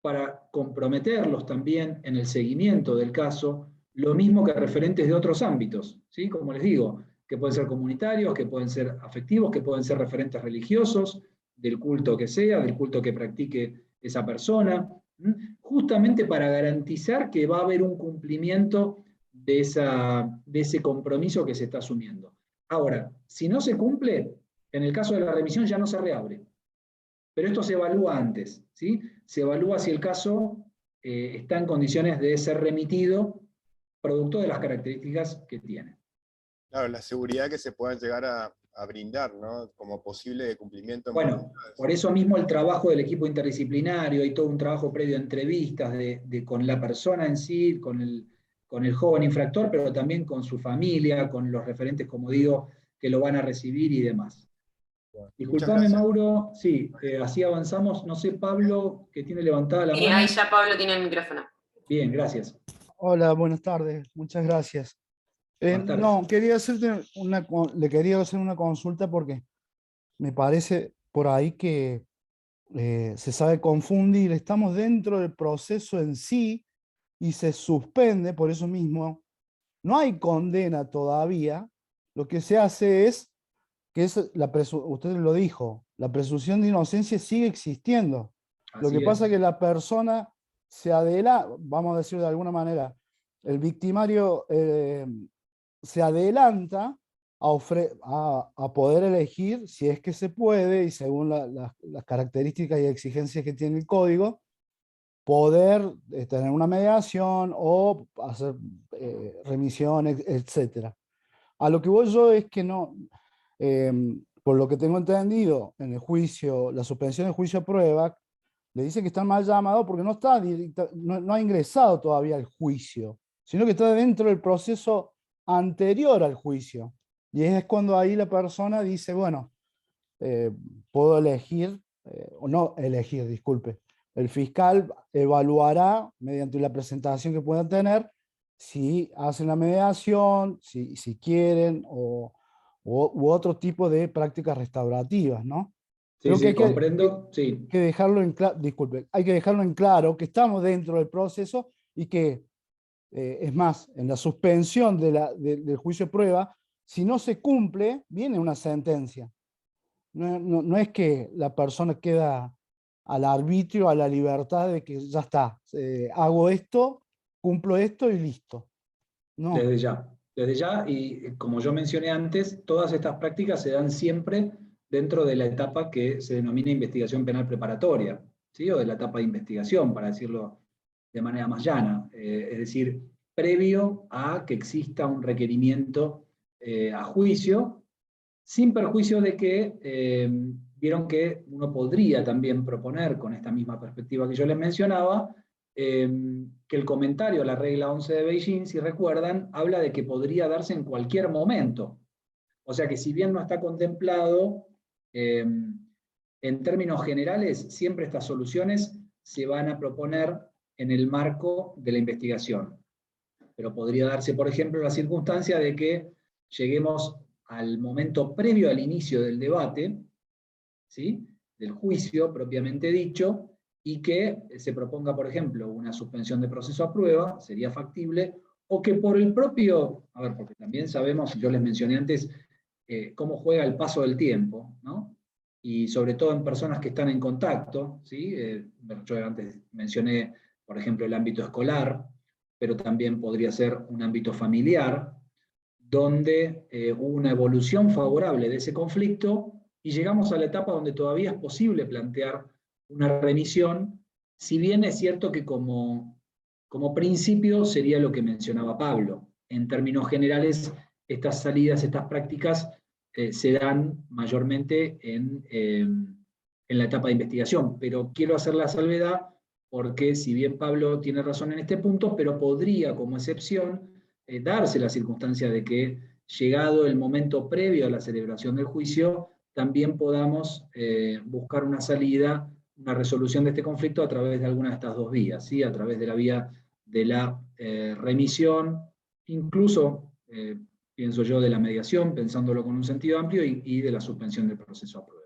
Para comprometerlos también en el seguimiento del caso, lo mismo que referentes de otros ámbitos, ¿sí? Como les digo, que pueden ser comunitarios, que pueden ser afectivos, que pueden ser referentes religiosos, del culto que sea, del culto que practique esa persona, justamente para garantizar que va a haber un cumplimiento de ese compromiso que se está asumiendo. Ahora, si no se cumple, en el caso de la remisión ya no se reabre. Pero esto se evalúa antes, ¿sí? Se evalúa si el caso está en condiciones de ser remitido, producto de las características que tiene. Claro, la seguridad que se puedan llegar a brindar, ¿no? Como posible cumplimiento en Bueno, por eso mismo el trabajo del equipo interdisciplinario, hay todo un trabajo previo a entrevistas con la persona en sí, con el joven infractor, pero también con su familia, con los referentes, como digo, que lo van a recibir y demás. Muchas Disculpame, gracias. Mauro, sí, así avanzamos. No sé, Pablo, que tiene levantada la Sí, mano. ahí ya Pablo tiene el micrófono. Bien, gracias. Hola, buenas tardes, muchas gracias. Buenas tardes. No, le quería hacer una consulta porque me parece por ahí que se sabe confundir, estamos dentro del proceso en sí y se suspende, por eso mismo, no hay condena todavía, lo que se hace es que usted lo dijo, la presunción de inocencia sigue existiendo. Lo Así que pasa es. es que la persona se adelanta, vamos a decirlo de alguna manera, el victimario se adelanta a poder elegir, si es que se puede, y según las características y exigencias que tiene el código, poder tener una mediación o hacer remisión, etc. A lo que voy yo es que no, por lo que tengo entendido, en el juicio, la suspensión del juicio a prueba, le dice que está mal llamado porque no ha ingresado todavía al juicio, sino que está dentro del proceso anterior al juicio. Y es cuando ahí la persona dice, bueno, puedo elegir, o no elegir, disculpe. El fiscal evaluará, mediante la presentación que puedan tener, si hacen la mediación, si quieren, u otro tipo de prácticas restaurativas, ¿no? Sí, Creo que sí, comprendo. Sí, que dejarlo en claro, disculpe, hay que dejarlo en claro que estamos dentro del proceso y que, es más, en la suspensión del juicio de prueba, si no se cumple, viene una sentencia. No es que la persona queda al arbitrio, a la libertad de que ya está, hago esto, cumplo esto y listo. No. desde ya. Desde ya, y como yo mencioné antes, todas estas prácticas se dan siempre dentro de la etapa que se denomina investigación penal preparatoria, ¿sí? O de la etapa de investigación, para decirlo de manera más llana. Es decir, previo a que exista un requerimiento a juicio, sin perjuicio de que vieron que uno podría también proponer, con esta misma perspectiva que yo les mencionaba, que el comentario a la regla 11 de Beijing, si recuerdan, habla de que podría darse en cualquier momento. O sea que si bien no está contemplado, en términos generales, siempre estas soluciones se van a proponer en el marco de la investigación. Pero podría darse, por ejemplo, la circunstancia de que lleguemos al momento previo al inicio del debate, ¿sí?, del juicio propiamente dicho, y que se proponga, por ejemplo, una suspensión de proceso a prueba, sería factible, o que por el propio, a ver, porque también sabemos, yo les mencioné antes, cómo juega el paso del tiempo, ¿no? Y sobre todo en personas que están en contacto, ¿sí? Yo antes mencioné, por ejemplo, el ámbito escolar, pero también podría ser un ámbito familiar, donde hubo una evolución favorable de ese conflicto y llegamos a la etapa donde todavía es posible plantear una remisión, si bien es cierto que como principio sería lo que mencionaba Pablo. En términos generales, estas salidas, estas prácticas se dan mayormente en la etapa de investigación, pero quiero hacer la salvedad porque si bien Pablo tiene razón en este punto, pero podría como excepción darse la circunstancia de que llegado el momento previo a la celebración del juicio, también podamos buscar una salida, una resolución de este conflicto a través de alguna de estas dos vías, ¿sí? A través de la vía de la remisión, incluso, pienso yo, de la mediación, pensándolo con un sentido amplio, y de la suspensión del proceso a prueba.